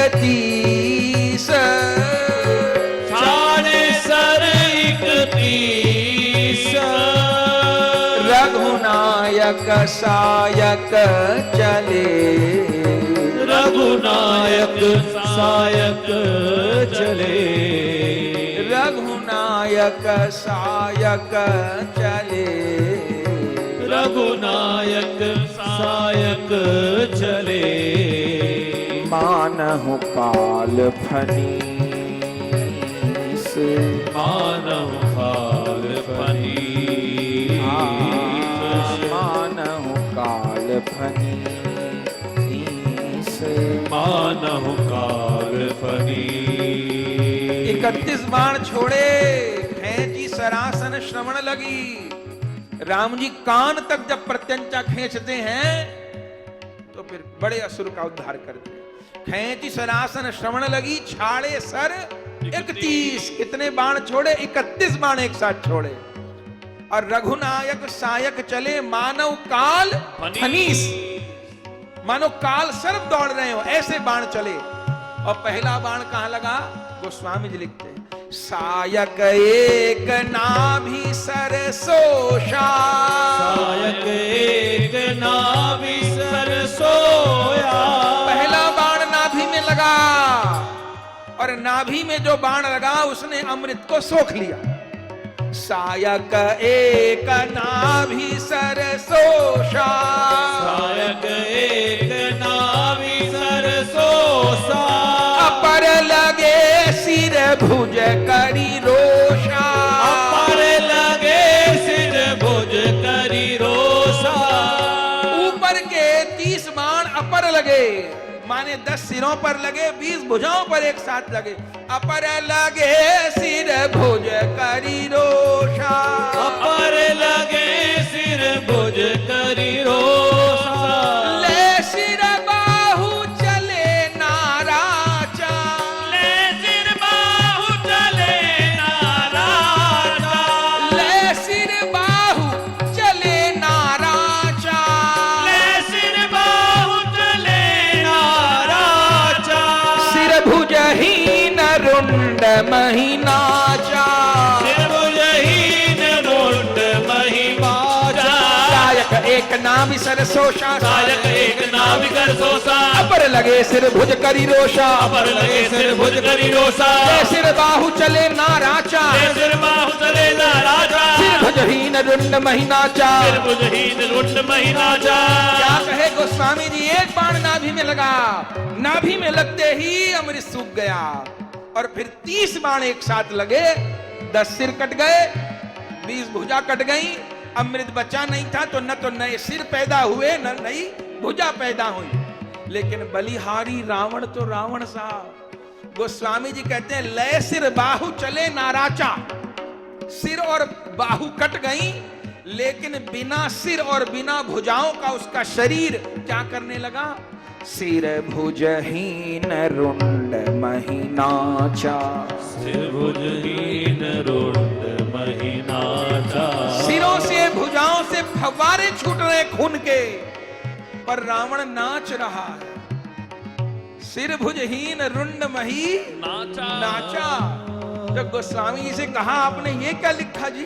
31 छाड़े सर 31 रघुनायक सायक चले रघुनायक सायक चले रघुनायक सायक चले रघुनायक सायक चले मानहु काल फनीस मानव काल फनीस मानहु काल फनीस मानव काल फनीस 31 बाण छोड़े खींची सरासन श्रवण लगी। राम जी कान तक जब प्रत्यंचा खींचते हैं तो फिर बड़े असुर का उद्धार करते हैं। खींची सरासन श्रवण लगी छाड़े सर 31 कितने बाण छोड़े 31 बाण एक साथ छोड़े। और रघुनायक सायक चले मानव काल फनीस मानो काल सर्प दौड़ रहे हो ऐसे बाण चले। और पहला बाण कहां लगा गोस्वामी जी लिखते हैं सायक एक नाभि सरसोषा सायक एक नाभि सरसोया पहला बाण नाभि में लगा और नाभि में जो बाण लगा उसने अमृत को सोख लिया। सायक एक नाभि सरसोषा सायक एक नाभि सरसोसा अपर लगे सिर भुज करी रोषा अपर लगे सिर भुज करी रोसा ऊपर के 30 बाण अपर लगे माने 10 सिरों पर लगे 20 भुजाओं पर एक साथ लगे। अपर लगे सिर भुज करी रोषा अपर लगे सिर भुज करी रोसा ले सिर बाहु चले नाराचा ले सिर बाहु चले नाराजा ले सिर बाहु चले नाराचा ले सिर बाहु चले नाराजा सिर भुजहीन रुंड महीनाचा सिर भुजहीन रुंड महिमाचा सायक एक नाभि सरसोषा सायक एक नाभि सरसोसा अपर लगे सिर भुज करी रोषा अपर लगे सिर भुज करी रोसा ले सिर बाहु चले नाराचा ले सिर बाहु चले नाराजा सिर भुजहीन रुंड महीनाचा सिर भुजहीन रुंड महिमाचा क्या कहे गोस्वामी जी एक बाण नाभि में लगा नाभि में लगते ही अमृत सूख गया और फिर 30 बाण एक साथ लगे 10 सिर कट गए 20 भुजा कट गई अमृत बचा नहीं था तो नए सिर पैदा हुए न नई भुजा पैदा हुई। लेकिन बलिहारी रावण तो रावण साहब गोस्वामी जी कहते हैं लय सिर बाहु चले नाराचा सिर और बाहु कट गई लेकिन बिना सिर और बिना भुजाओं का उसका शरीर क्या करने लगा सिर भुजहीन रुंड महीनाचा सिर भुजहीन रुंड महिनाचा सिरों से भुजाओं से फव्वारे छूट रहे खून के पर रावण नाच रहा है। सिर भुजहीन रुंड मही नाचा। जब गोस्वामी जी से कहा आपने ये क्या लिखा जी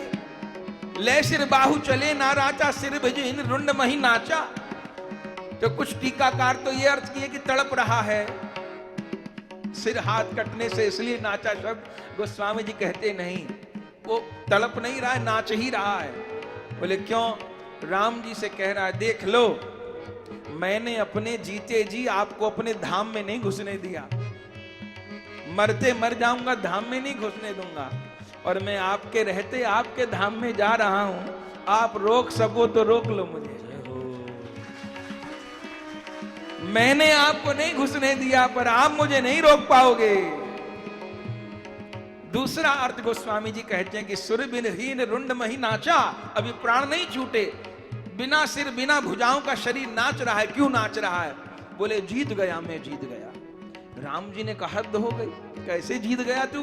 ले सिर बाहु चले नाराचा सिर भुजहीन रुंड मही नाचा तो कुछ टीकाकार तो ये अर्थ किए कि तड़प रहा है सिर हाथ कटने से इसलिए नाचा शब्द गोस्वामी जी कहते नहीं वो तड़प नहीं रहा है नाच ही रहा है। बोले क्यों राम जी से कह रहा है देख लो मैंने अपने जीते जी आपको अपने धाम में नहीं घुसने दिया मरते मर जाऊंगा धाम में नहीं घुसने दूंगा और मैं आपके रहते आपके धाम में जा रहा हूं आप रोक सको तो रोक लो मुझे मैंने आपको नहीं घुसने दिया पर आप मुझे नहीं रोक पाओगे। दूसरा अर्थ गोस्वामी जी कहते हैं कि सुरबिनहीन रुंड मही नाचा अभी प्राण नहीं छूटे बिना सिर बिना भुजाओं का शरीर नाच रहा है क्यों नाच रहा है बोले जीत गया मैं जीत गया। राम जी ने कहा हद हो गई कैसे जीत गया तू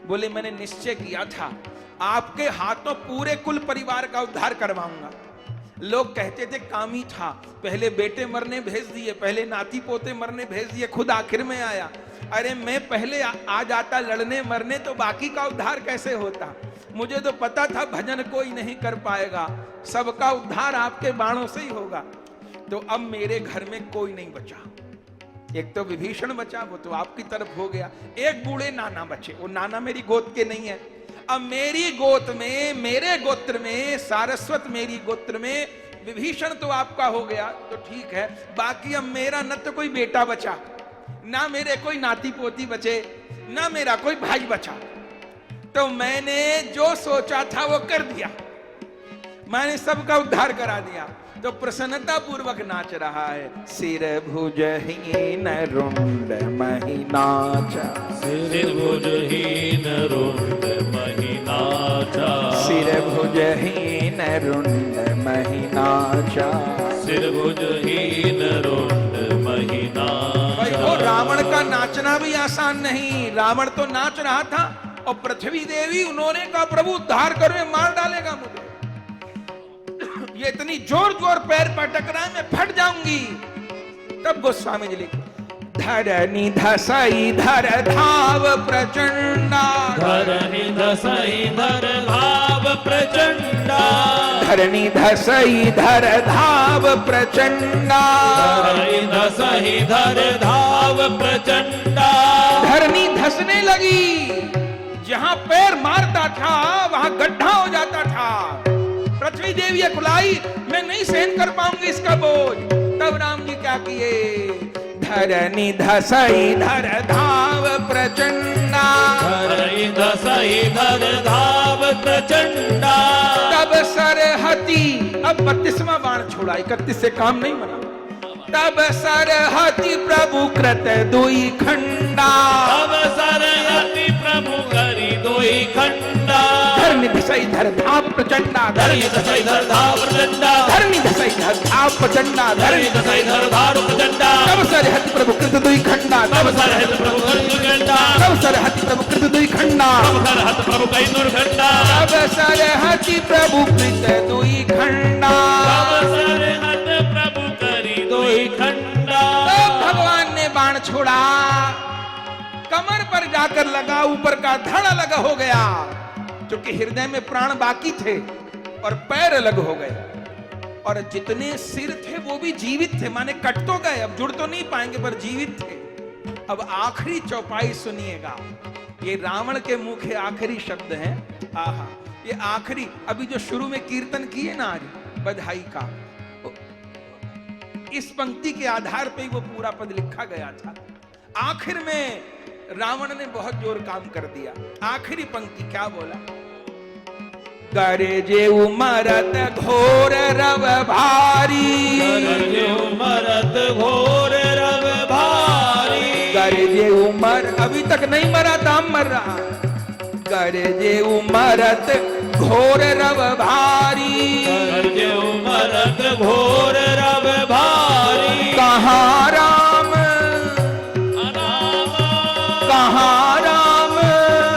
बोले मैंने निश्चय किया था आपके हाथों पूरे कुल परिवार का उद्धार करवाऊंगा लोग कहते थे कामी था, पहले बेटे मरने भेज दिए, पहले नाती पोते मरने भेज दिए, खुद आखिर में आया। अरे मैं पहले आ जाता लड़ने मरने तो बाकी का उद्धार कैसे होता। मुझे तो पता था भजन कोई नहीं कर पाएगा, सबका उद्धार आपके बाणों से ही होगा। तो अब मेरे घर में कोई नहीं बचा। एक तो विभीषण बचा, वो तो आपकी तरफ हो गया। एक बूढ़े नाना बचे, वो नाना मेरी गोद के नहीं है। अब मेरी गोद में, मेरे गोत्र में, सारस्वत मेरी गोत्र में, विभीषण तो आपका हो गया तो ठीक है, बाकी अब मेरा न तो कोई बेटा बचा, ना मेरे कोई नाती पोती बचे, ना मेरा कोई भाई बचा। तो मैंने जो सोचा था वो कर दिया, मैंने सबका उद्धार करा दिया। तो प्रसन्नता पूर्वक नाच रहा है। सिर भुजहीन रुंड मही नाचा, सिर भुजहीन रुंड मही नाचा, सिर भुजहीन रुंड मही नाचा, सिर भुजहीन रुंड मही नाचा। भाई वो रावण का नाचना भी आसान नहीं। रावण तो नाच रहा था और पृथ्वी देवी उन्होंने कहा प्रभु उद्धार करो, ये मार डालेगा मुझे, ये इतनी जोर जोर पैर पर टकराए मैं फट जाऊंगी। तब गोस्वामी जी लिखे धरनी धसई धर धाव प्रचंडा, धरनी धसई धर धाव प्रचंडा, धरनी धसई धर धाव प्रचंडा, धरनी धसई धर धाव प्रचंडा। धरनी धसने लगी, जहां पैर मारता था वहां गड्ढा हो जाता था। पृथ्वी देवी कुलाई, मैं नहीं सहन कर पाऊंगी इसका बोझ। तब राम जी क्या किए, धरनी धसई धर धाव प्रचंडा, धरनी धसई धर धाव प्रचंडा। तब सरहती, अब 32वां बाण छोड़ा, 31 से काम नहीं बना। तब सरहती प्रभु कृत दुई खंडा, तब सरहती प्रभु करी दुई खंडा। धरनी धसई धर धाव प्रचंडा, धरनी धसई धर धाव प्रचंडा, धरनी धसई धर धाव प्रचंडा, धरनी धसई धर धाव प्रचंडा। तब सरहती प्रभु कृत दुई खंडा, तब सरहती प्रभु करी दुई खंडा, तब सरहती प्रभु कृत दुई खंडा, तब सरहती प्रभु करी दुई खंडा, तब सरहती प्रभु कृत दुई खंडा। तब सरहती प्रभु करी दुई खंडा। तब भगवान ने बाण छोड़ा, कमर पर जाकर लगा, ऊपर का धड़ अलग हो गया, क्योंकि हृदय में प्राण बाकी थे, और पैर अलग हो गए। और जितने सिर थे वो भी जीवित थे, माने कट तो गए, अब जुड़ तो नहीं पाएंगे पर जीवित थे। अब आखिरी चौपाई सुनिएगा, ये रावण के मुंह के आखिरी शब्द हैं। आहा, ये आखिरी, अभी जो शुरू में कीर्तन किए ना आज बधाई का, इस पंक्ति के आधार पे ही वो पूरा पद लिखा गया था। आखिर में रावण ने बहुत जोर काम कर दिया। आखिरी पंक्ति क्या बोला, गरजे उमरत घोर रव भारी, गरजे उमरत घोर रव भारी, गरजे उमर, अभी तक नहीं मरा था, हम मर रहा। गरजे उमरत घोर रव भारी, गरजे उमरत घोर रव भारी। कहाँ राम, कहाँ राम,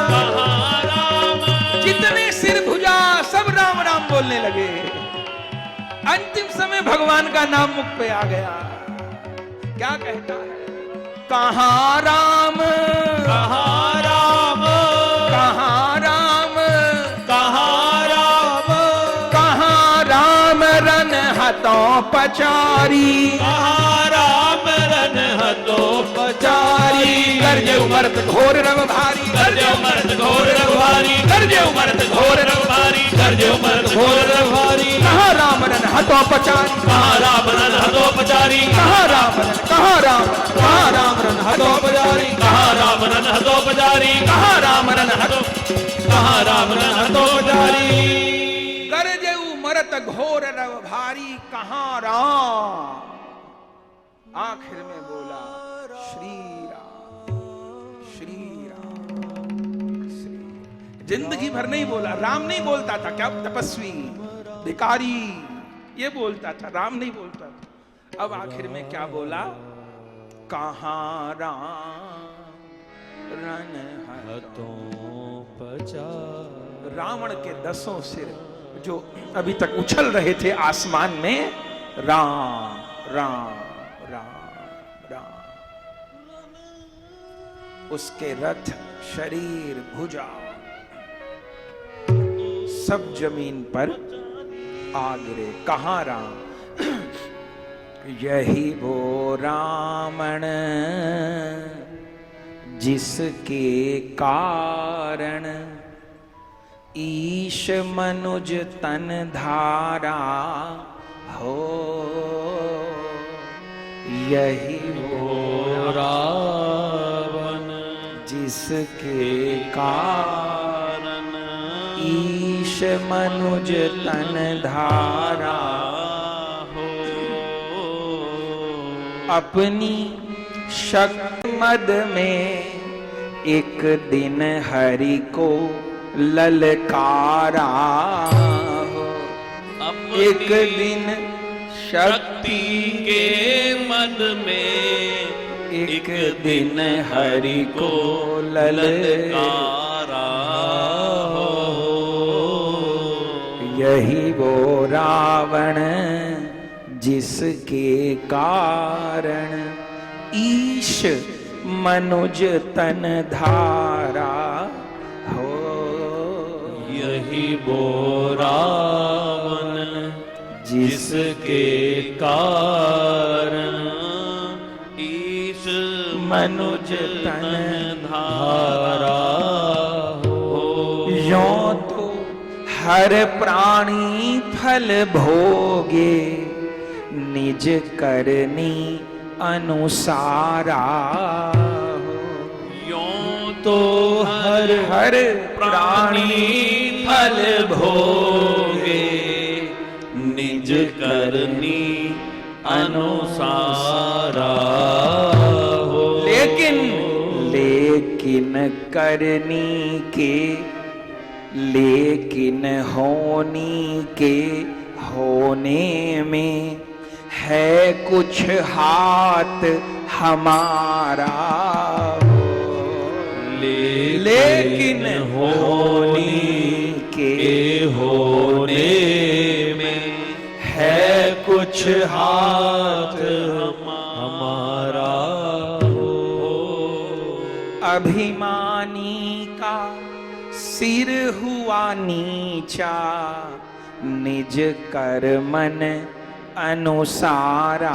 कहाँ राम। जितने सिर भुजा सब राम राम बोलने लगे। अंतिम समय भगवान का नाम मुख पे आ गया। क्या कहता है, कहाँ राम, कहाँ राम, कहाँ राम, कहाँ राम, कहाँ राम रन हतों पचारी, कहाँ राम रन हतो पचारी। गरजे उमरत घोर रव भारी, गरजे उमरत घोर रव भारी, गरजे उमरत घोर रव भारी, गरजे उमरत घोर रव भारी। कहाँ राम रन हतों पचारी, कहाँ राम रन हतो पचारी, कहाँ राम रन, कहाँ राम, कहाँ राम रन हतों पचारी, कहाँ राम रन हतो पचारी, कहाँ राम रन हतों, कहाँ राम रन हतो पचारी। गरजे उमरत घोर रव भारी, कहाँ राम। आखिर में बोला श्री राम, श्री राम, श्री। जिंदगी भर नहीं बोला, राम नहीं बोलता था, क्या तपस्वी भिखारी ये बोलता था, राम नहीं बोलता था। अब आखिर में क्या बोला, कहाँ राम रन हतों पचारी। रावण के 10 सिर जो अभी तक उछल रहे थे आसमान में, राम राम राम राम, उसके रथ, शरीर, भुजा सब जमीन पर आ गिरे। कहाँ राम? यही वो रावण जिसके कारण ईश मनुज तन धारा हो। यही वो रावण जिसके कारण ईश मनुज तन धारा हो। अपनी शक्ति मद में एक दिन हरि को ललकारा हो। एक दिन शक्ति के मद में एक दिन हरि को ललकारा हो। यही वो रावण जिसके कारण ईश मनुज तन धारा हो। यही वो रावण जिसके कारण ईश मनुज तन धारा हो। यों तो हर प्राणी फल भोगे निज करनी अनुसारा हो। यों तो हर हर प्राणी फल भोगे निज करनी अनुसारा हो। लेकिन करनी के, लेकिन होनी के होने में है कुछ हाथ हमारा हो। लेकिन होनी के होने में है कुछ हाथ हमारा हो। अभिमानी का सिर हुआ नीचा निज कर्मन अनुसारा।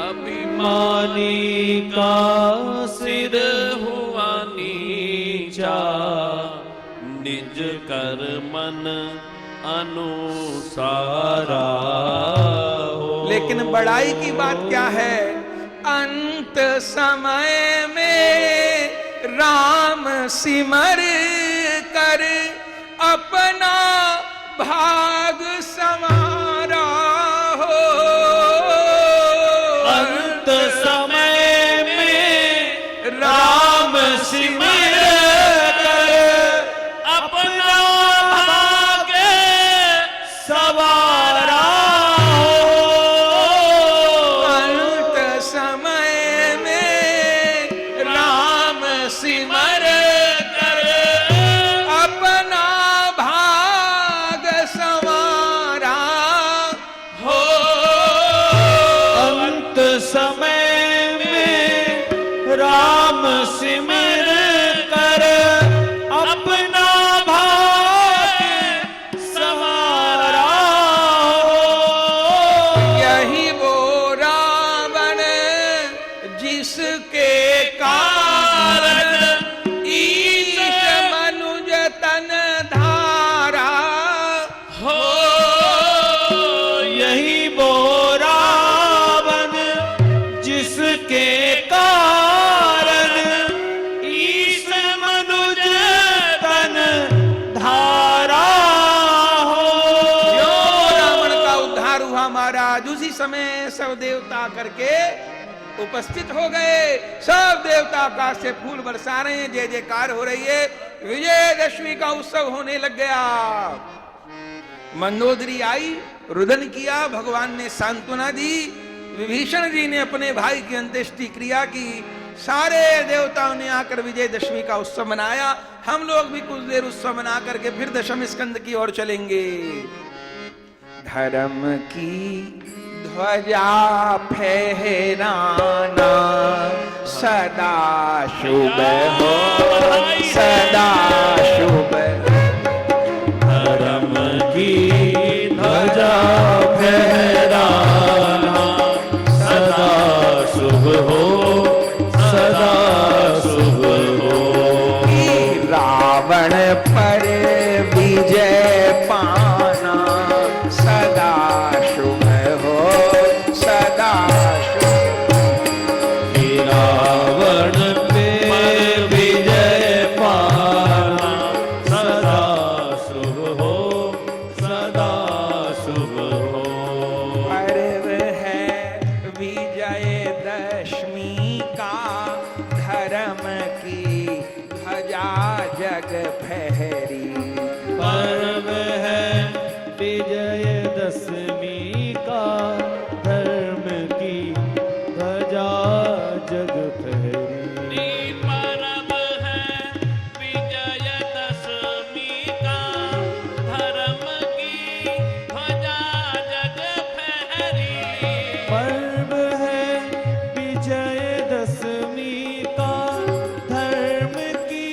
अभिमानी का सिर हुआ नीचा निज कर्मन अनुसारा हो। लेकिन बड़ाई की बात क्या है? अंत समय में राम सिमर कर अपना भाग संवारा हो। अंत समय में राम सिमर कर अपना भाग संवारा हो। अंत समय में राम सिमर कर अपना भाग संवारा हो। अंत समय में राम सिमर कर अपना भाग संवारा हो। यही वो रावण जिसके कारण ईश मनुज तन धारा हो। यही वो रावण जिसके कारण ईश मनुज तन धारा हो। जो रावण का उद्धार हुआ महाराज, उसी समय सब देवता करके उपस्थित हो गए। सब देवता आकाश से फूल बरसा रहे हैं, जय जयकार हो रही है। विजयदशमी का उत्सव होने लग गया। मंदोदरी आई, रुदन किया, भगवान ने सांत्वना दी। विभीषण जी ने अपने भाई की अंत्येष्टि क्रिया की। सारे देवताओं ने आकर विजयदशमी का उत्सव मनाया। हम लोग भी कुछ देर उत्सव मना करके फिर दशम स्कंद की ओर चलेंगे। धर्म की ध्वजा फहराना सदा शुभ हो, सदा शुभ। धर्म की ध्वजा फहराना सदा शुभ हो, सदा शुभ हो। रावण पर विजय पाना सदा शुभ हो, सदा शुभ। रावण पे विजय पाना सदा शुभ हो, सदा शुभ हो। पर्व है विजयदशमी का, धर्म की ध्वजा जग फहरी। पर्व है विजयदशमी का, धर्म की ध्वजा जग फहरी। पर्व है विजयदशमी का, धर्म की ध्वजा जग फहरी। पर्व है विजयदशमी का, धर्म की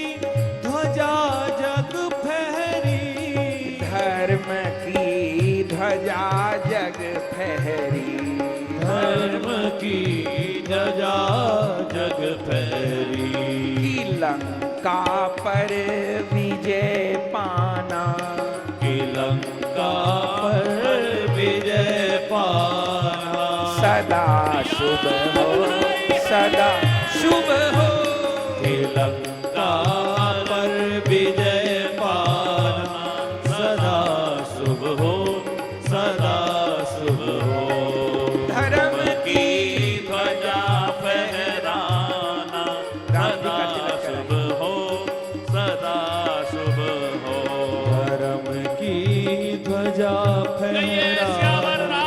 ध्वजा जग फहरी। धर्म की ध्वजा जग फहरी। धर्म की ध्वजा जग फहरी। की लंका पर विजय पाना की लंका पर विजय पाना सदा शुभ हो, सदा शुभ हो। की लंका पर विजय पाना सदा शुभ हो, सदा शुभ हो। धर्म की ध्वजा फहराना सदा शुभ हो, सदा शुभ हो। धर्म की ध्वजा फहराना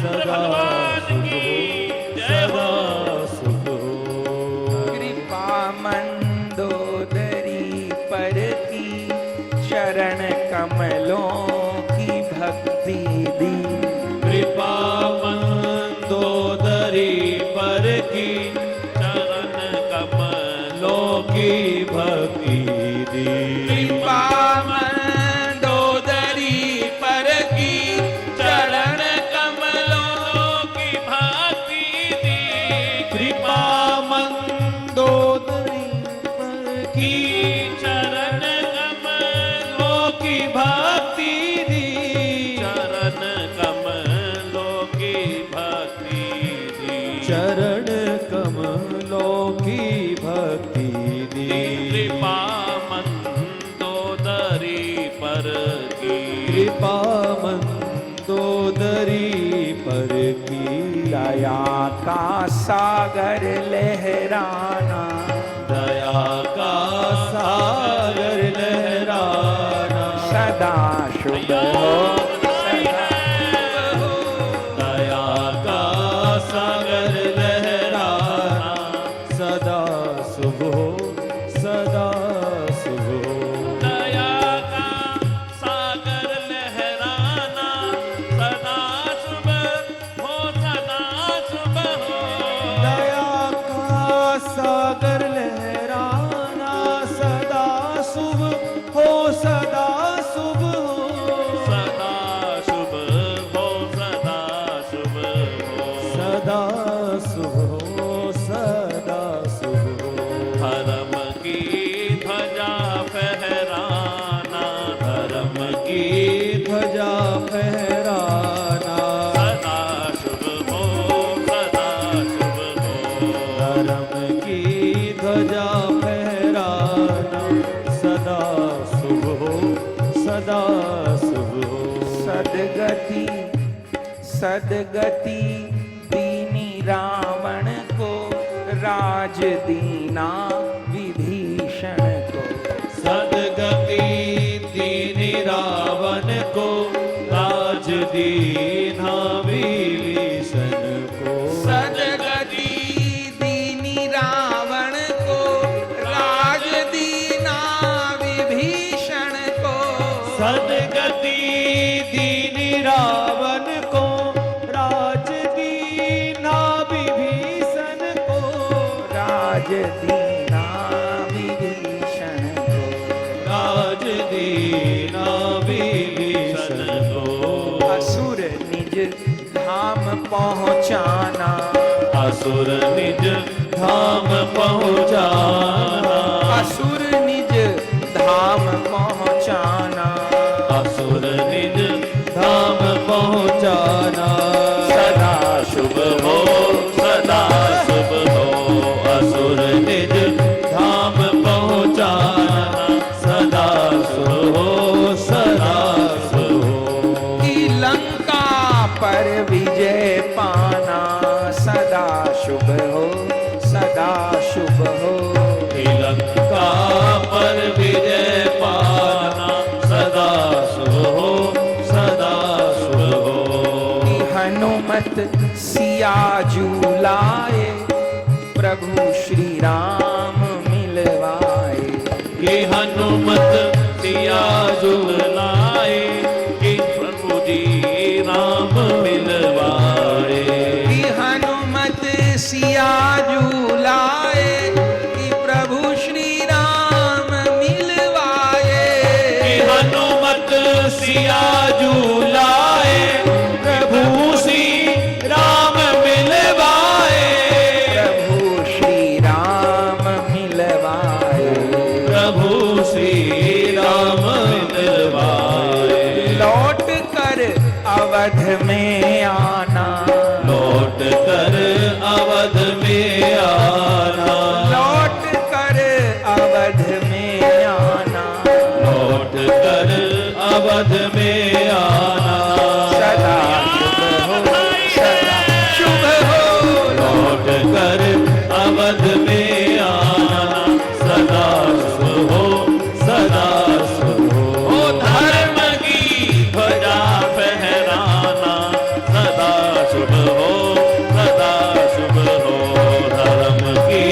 सदा शुभ हो, सदा शुभ हो। कृपा मंदोदरी पर की चरण कमलों की भक्ति दी। कृपा मंदोदरी पर की चरण कमलों की भक्ति दी। कृपा मंदोदरी पर की चरण कमलों की भक्ति दी। कृपा मंदोदरी पर की चरण कमलों की भक्ति दी। चरण कमलों की भक्ति दी। चरण कमलों की भक्ति दी। कृपा मंदोदरी पर की कृपा मंदोदरी पर की। दया का सागर लहराना दया का सागर लहराना सदा शुभ हो, सदा शुभ हो। दया का सागर लहराना सदा शुभ हो, सदा शुभ हो। दया का सागर लहराना सदा शुभ हो, सदा शुभ हो। दया का सागर लहराना सदा शुभ हो, सदा शुभ हो। सदा शुभ हो, सदा शुभ हो। सदा शुभ हो, सदा शुभ हो। धर्म की ध्वजा फहराना, धर्म की ध्वजा फहराना सदा शुभ हो, सदा शुभ हो। धर्म की ध्वजा फहराना सदा शुभ हो, सदा शुभ हो। सदगति सदगति दीनी रावण को, राज दीना विभीषण को। सदगति दीनी रावण को, राज दीना विभीषण को। सदगति दीनी रावण राज दीना विभीषण को, राज दीना विभीषण को, असुर निज धाम पहुँचाना, असुर निज धाम पहुँचाना, असुर निज धाम पहुँचाना, असुर निज धाम पहुँचाना, सदा शुभ हो सदा शुभ हो, असुर निज धाम पहुँचाना, सदा शुभ हो सदा शुभ हो, की लंका पर विजय पाना, सदा शुभ हो सदा शुभ हो, लंका पर विजय पाना, सदा शुभ हो सदा शुभ हो, कि हनुमत सिया जुलाए, प्रभु श्री राम मिलवाए, कि हनुमत सिया जुलाए, कि प्रभु जी राम मिलवाए, कि हनुमत सिया जुलाए, कि प्रभु श्री राम मिलवाए, कि हनुमत सिया जुलाए, प्रभु श्री राम मिलवाए, प्रभु श्री राम मिलवाए, प्रभु श्री राम मिलवाए, लौट कर अवध में आना, लौट कर अवध में आना, लौट कर अवध में आना, लौट कर अवध में आना, सदा शुभ हो लौट कर अवध में आना, सदा शुभ हो सदा शुभ हो, धर्म की ध्वजा फहराना, सदा शुभ हो सदा शुभ हो, धर्म की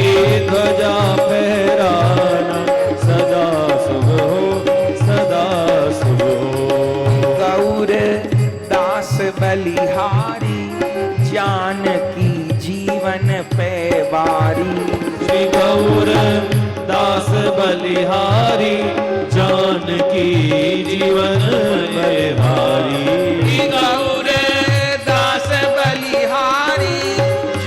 ध्वजा फहराना, सदा शुभ हो सदा शुभ हो, गौर दास बलिहारी, जानकी जीवन पे बारी, श्री गौर दास बलिहारी, जानकी जीवन में भारी, गौर दास बलिहारी,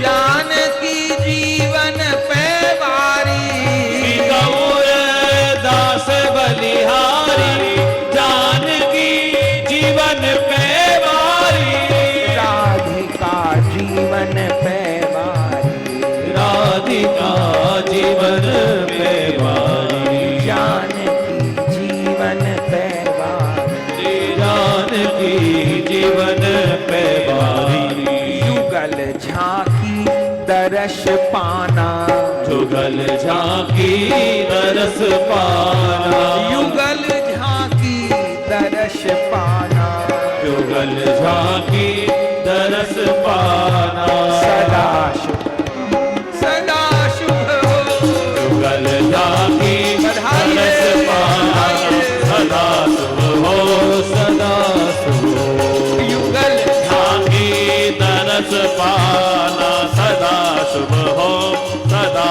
जानकी जीवन पे बारी, गौर दास बलिहारी, जानकी जीवन पे बारी, राधिका जीवन पे बारी, राधिका जीवन पे बारी, जानकी जीवन पे बारी, जानकी जीवन पे बारी, युगल झांकी दर्श पाना, जुगल झांकी दरस पाना, युगल झांकी दर्श पाना, जुगल झांकी दरस पाना, सदा शुभ सदा शुभ हो, जुगल झांकी दरस पाना, सदा शुभ हो सदा शुभ हो, युगल झांकी दरस पाना, सदा शुभ हो सदा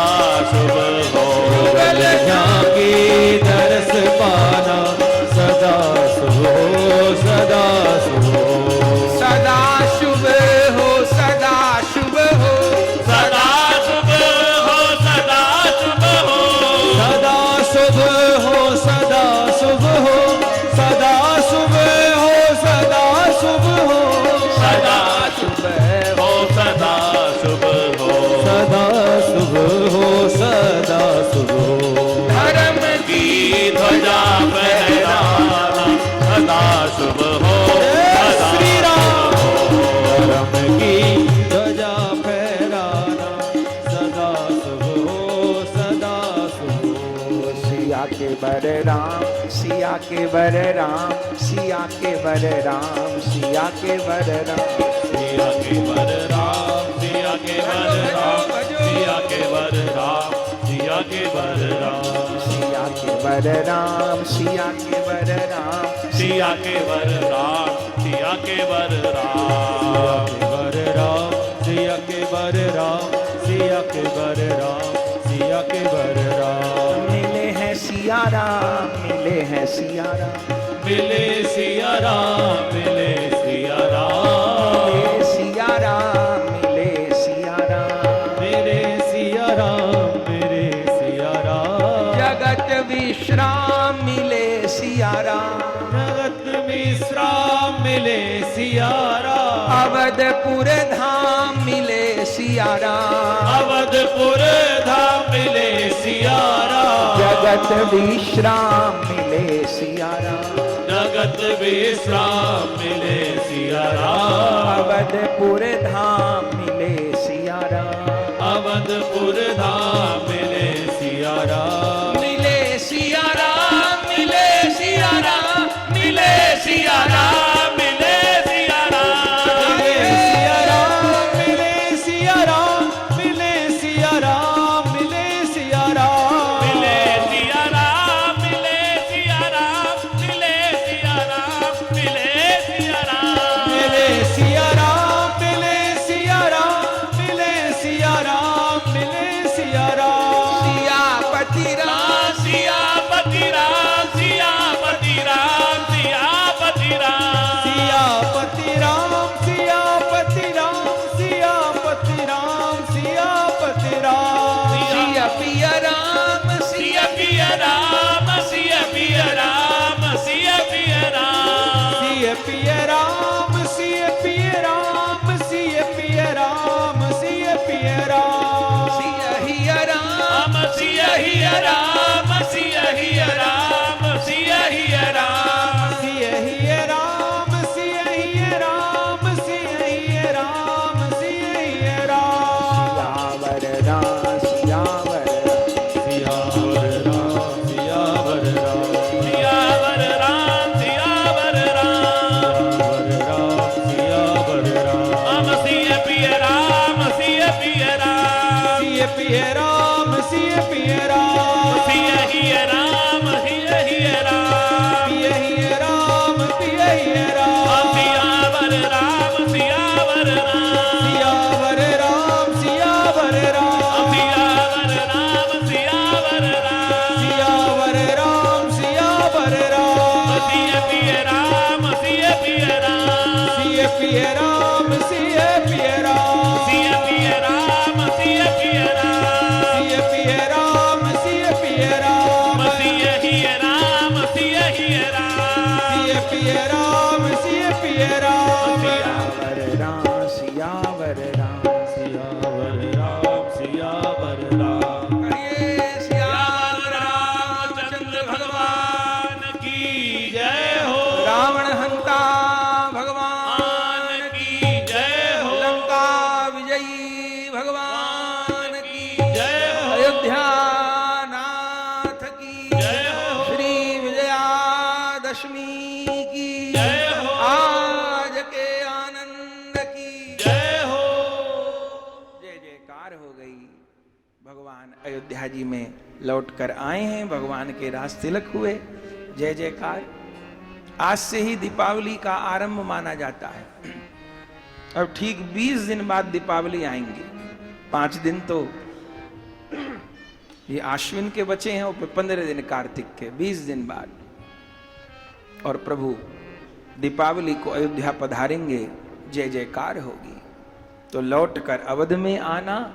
शुभ हो, जुगल झांकी दरस पाना, सदा शुभ हो सदा शुभ हो, सदा शुभ हो सदा शुभ हो, सदा शुभ हो सदा शुभ हो, सदा शुभ हो सदा शुभ हो, सदा शुभ हो सदा शुभ हो, सदा शुभ हो सदा शुभ हो, सदा शुभ हो सदा शुभ हो, धर्म की ध्वजा फहराना, सदा शुभ हो सदा श्री राम धर्म की ध्वजा फहराना, सदा शुभ हो सदा शुभ हो, सिया के बर राम, सिया के बर राम, सिया के बर राम, सिया के बर राम, सिया के वर राम, सिया के वर राम, सिया के वर राम, सिया के वर राम, सिया के बर राम, सिया के बर राम, सिया के वर राम, सिया के वर राम, वर राम सिया के वर राम, सिया के वर राम, सिया राम मिले हैं सिया राम, मिले सिया राम, मिले सिया राम, मिले सिया राम, मिले सिया राम, मेरे सिया राम, मेरे सिया राम, जगत विश्राम मिले सिया राम, जगत विश्राम मिले सिया राम, अवधपुर धाम मिले सिया राम, अवधपुर धाम मिले सिया राम, जगत विश्राम मिले सिया राम, जगत विश्राम मिले सिया राम, अवधपुर धाम मिले सिया राम, अवधपुर धाम मिले सिया राम, मिले सिया राम, मिले सिया राम, मिले सिया राम, मिले सिया राम, मिले सिया राम, मिले सिया राम, मिले सिया राम, मिले सिया राम, मिले सिया राम, मिले सिया राम, मिले सिया राम, मिले सिया राम, मिले सिया राम, मिले सिया राम, मिले सिया राम, सियापति राम, सियापति राम, सियापति राम, सियापति राम, सियापति राम, सियापति राम, सियापति राम, सियापति राम, सिया पिया राम, सिया पिया राम, सिया पिया राम, सिया पिया राम, सिय पिय राम, सिय पिय राम, सिय पिय राम, सिय पिय राम, सिया हिया राम, सिया हिया राम, सिया हिया राम, सिया हिया राम, सिय हिय राम, सिय हिय राम, सिय हिय राम, सिय हिय राम, सियावर राम, सियावर राम, सियावर राम, सियावर राम, सियावर राम, सियावर राम, सिया पिया राम, सिया पिया राम, सिय पिय राम, सिय पिय राम, सिया हिया राम, हिया हिया राम, पिय हिय राम, पिय हिय राम, सियावर राम, सियावर राम, सियावर राम, सियावर राम, सियावर राम, सियावर राम, सियावर राम, सियावर राम, सिया पिया राम, सिया पिया राम, सिय पिय राम, सिय पिय राम, सिया पिया राम, सिया पिया राम, सिय पिय राम, सिय पिय राम, सिया हिया राम, सिया हिया राम, सिय पिय राम, सिय पिय राम, सियावर राम, सियावर राम, सियावर राम, सियावर राम, कहिए सियावर रामचंद्र भगवान की जय हो, रावण हंता भगवान की जय हो, लंका विजयी भगवान की जय हो, अयोध्या नाथ की जय हो, श्री विजयादशमी की जय हो, आज के आनंद की जय हो, जय जयकार हो गई। भगवान अयोध्या जी में लौट कर आए हैं, भगवान के रास तिलक हुए, जय जयकार। आज से ही दीपावली का आरंभ माना जाता है। अब ठीक 20 दिन बाद दीपावली आएंगे। 5 दिन तो ये आश्विन के बचे हैं और फिर 15 दिन कार्तिक के, 20 दिन बाद। और प्रभु दीपावली को अयोध्या पधारेंगे, जय जयकार होगी। तो लौट कर अवध में आना,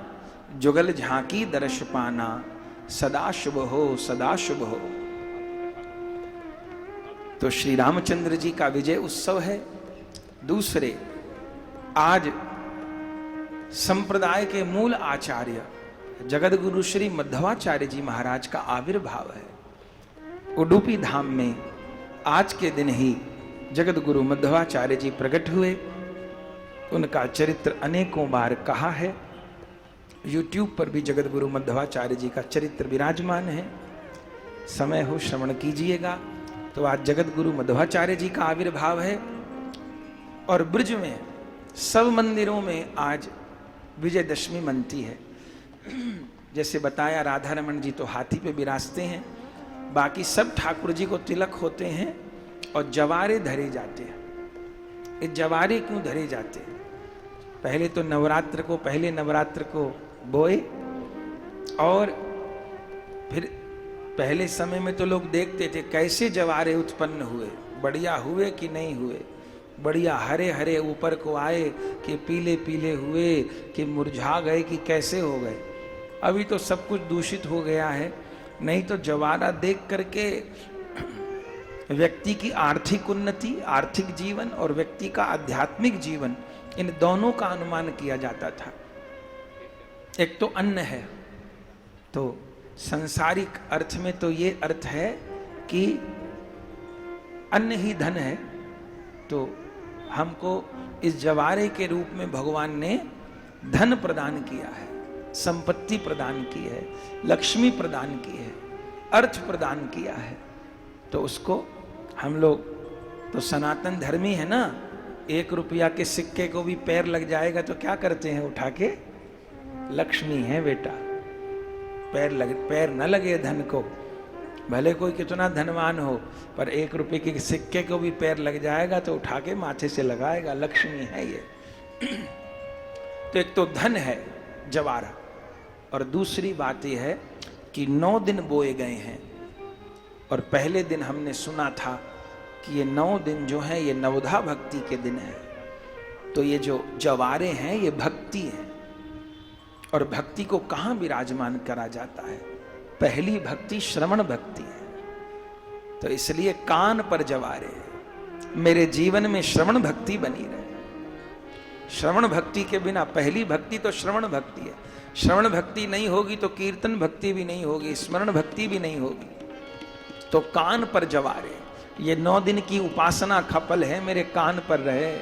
जुगल झांकी दर्श पाना, सदा शुभ हो, सदा शुभ हो। तो श्री रामचंद्र जी का विजय उत्सव है। दूसरे, आज संप्रदाय के मूल आचार्य जगत गुरु श्री मध्वाचार्य जी महाराज का आविर्भाव है। उडुपी धाम में आज के दिन ही जगत गुरु मध्वाचार्य जी प्रकट हुए। उनका चरित्र अनेकों बार कहा है। YouTube पर भी जगत गुरु मध्वाचार्य जी का चरित्र विराजमान है, समय हो श्रवण कीजिएगा। तो आज जगत गुरु मध्वाचार्य जी का आविर्भाव है। और ब्रज में सब मंदिरों में आज विजयदशमी मनती है। जैसे बताया, राधा रमन जी तो हाथी पे विराजते हैं, बाकी सब ठाकुर जी को तिलक होते हैं और जवारे धरे जाते हैं। ये जवारे क्यों धरे जाते हैं? पहले तो पहले नवरात्र को बोए और फिर पहले समय में तो लोग देखते थे कैसे जवारे उत्पन्न हुए, बढ़िया हुए कि नहीं हुए, बढ़िया हरे हरे ऊपर को आए कि पीले पीले हुए कि मुरझा गए कि कैसे हो गए। अभी तो सब कुछ दूषित हो गया है। नहीं तो जवारा देख करके व्यक्ति की आर्थिक उन्नति, आर्थिक जीवन और व्यक्ति का आध्यात्मिक जीवन, इन दोनों का अनुमान किया जाता था। एक तो अन्न है, तो सांसारिक अर्थ में तो ये अर्थ है कि अन्न ही धन है। तो हमको इस जवारे के रूप में भगवान ने धन प्रदान किया है, संपत्ति प्रदान की है, लक्ष्मी प्रदान की है, अर्थ प्रदान किया है। तो उसको हम लोग तो सनातन धर्मी है ना, 1 रुपया के सिक्के को भी पैर लग जाएगा तो क्या करते हैं, उठा के लक्ष्मी है बेटा, पैर न लगे धन को, भले कोई कितना धनवान हो, पर 1 रुपये के सिक्के को भी पैर लग जाएगा तो उठा के माथे से लगाएगा, लक्ष्मी है ये। तो एक तो धन है जवारा, और दूसरी बात यह है कि 9 दिन बोए गए हैं। और पहले दिन हमने सुना था कि ये 9 दिन जो है ये नवधा भक्ति के दिन है। तो ये जो जवारे हैं ये भक्ति है। और भक्ति को कहाँ विराजमान करा जाता है, पहली भक्ति श्रवण भक्ति है। तो इसलिए कान पर जवारे, मेरे जीवन में श्रवण भक्ति बनी रहे। श्रवण भक्ति के बिना, पहली भक्ति तो श्रवण भक्ति है, श्रवण भक्ति नहीं होगी तो कीर्तन भक्ति भी नहीं होगी, स्मरण भक्ति भी नहीं होगी। तो कान पर जवारे, ये 9 दिन की उपासना का फल है, मेरे कान पर रहे,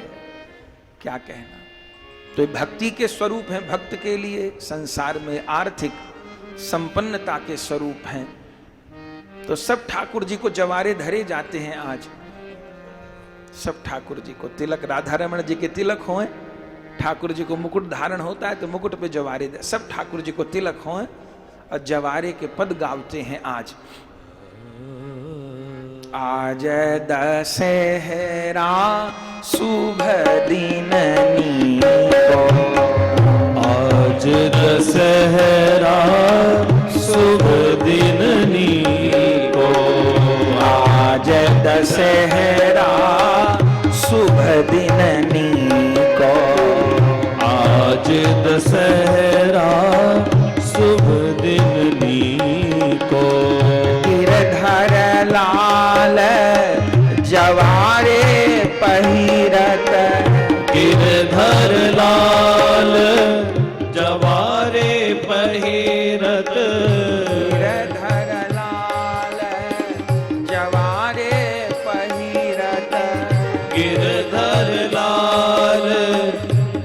क्या कहना। तो भक्ति के स्वरूप हैं, भक्त के लिए संसार में आर्थिक संपन्नता के स्वरूप हैं। तो सब ठाकुर जी को जवारे धरे जाते हैं आज, सब ठाकुर जी को तिलक, राधा रमण जी के तिलक हों, ठाकुर जी को मुकुट धारण होता है तो मुकुट पे जवारे, सब ठाकुर जी को तिलक हों और जवारे के पद गावते हैं आज। आज दशहरा शुभ दिन नीको, आज दशहरा शुभ दिन नीको, आज दशहरा शुभ दिन नीको, आज दशहरा शुभ दिन नीको। गिरधर लाल जवारे पहिरत, गिरधर लाल जवारे पहिरत, गिरधर लाल जवारे पहिरत, गिरधर लाल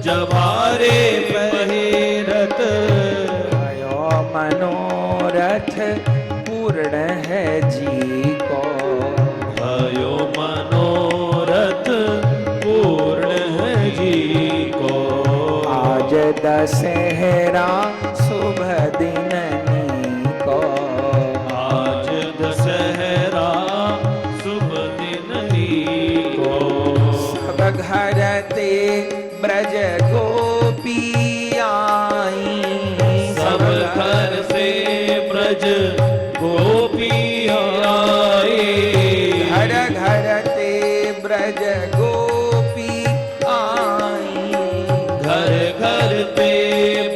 जवारे पहिरत। भयो मनोरथ पूर्ण है जी को, भयो मनोरथ पूर्ण है जी को। आज दशहरा शुभ दिन नीको, आज दशहरा शुभ दिन नीको। सब घर ते ब्रज गोपी आई, सब घर से ब्रज गोपी आई, घर घर ते ब्रज गोपी आई, घर घर पे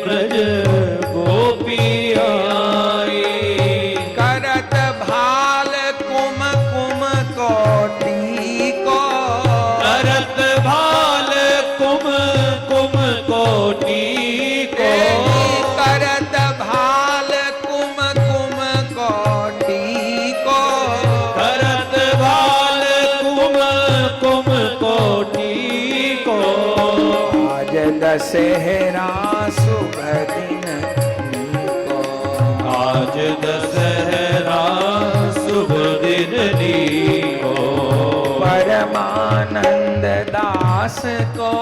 ब्रज गोपी आई। करत भाल कुम कुम कोटि को, करत भाल कुम कुम कोटि को, करत भाल कुम कुम कोटि को, करत भाल कुम कुम कोटि को। आज दशहरा शुभ दिन नीको, आज दशहरा शुभ दिन नीको। परमानंद दास को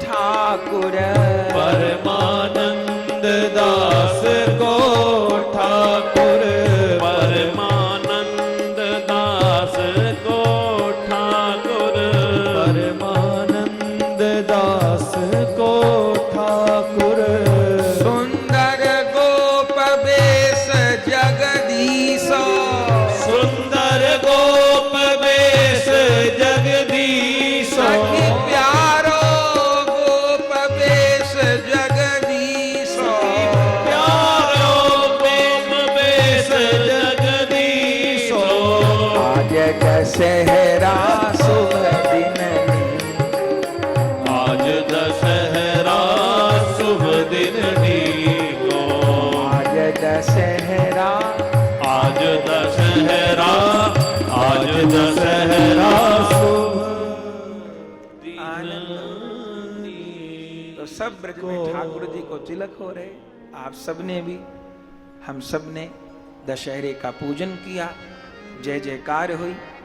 ठाकुर, परमानंद दास को ठाकुर, परमानंद दास को ठाकुर, परमानंद दास को ठाकुर। सुंदर गोप बेश जगदीश, दशहरा शुभ दिन आज दशहरा शुभ दिन नीको आज दशहरा आज दशहरा आज दशहरा शुभ तो सब ब्रज में ठाकुर जी को तिलक हो रहे। आप सबने भी, हम सब ने दशहरे का पूजन किया, जय जयकार हुई।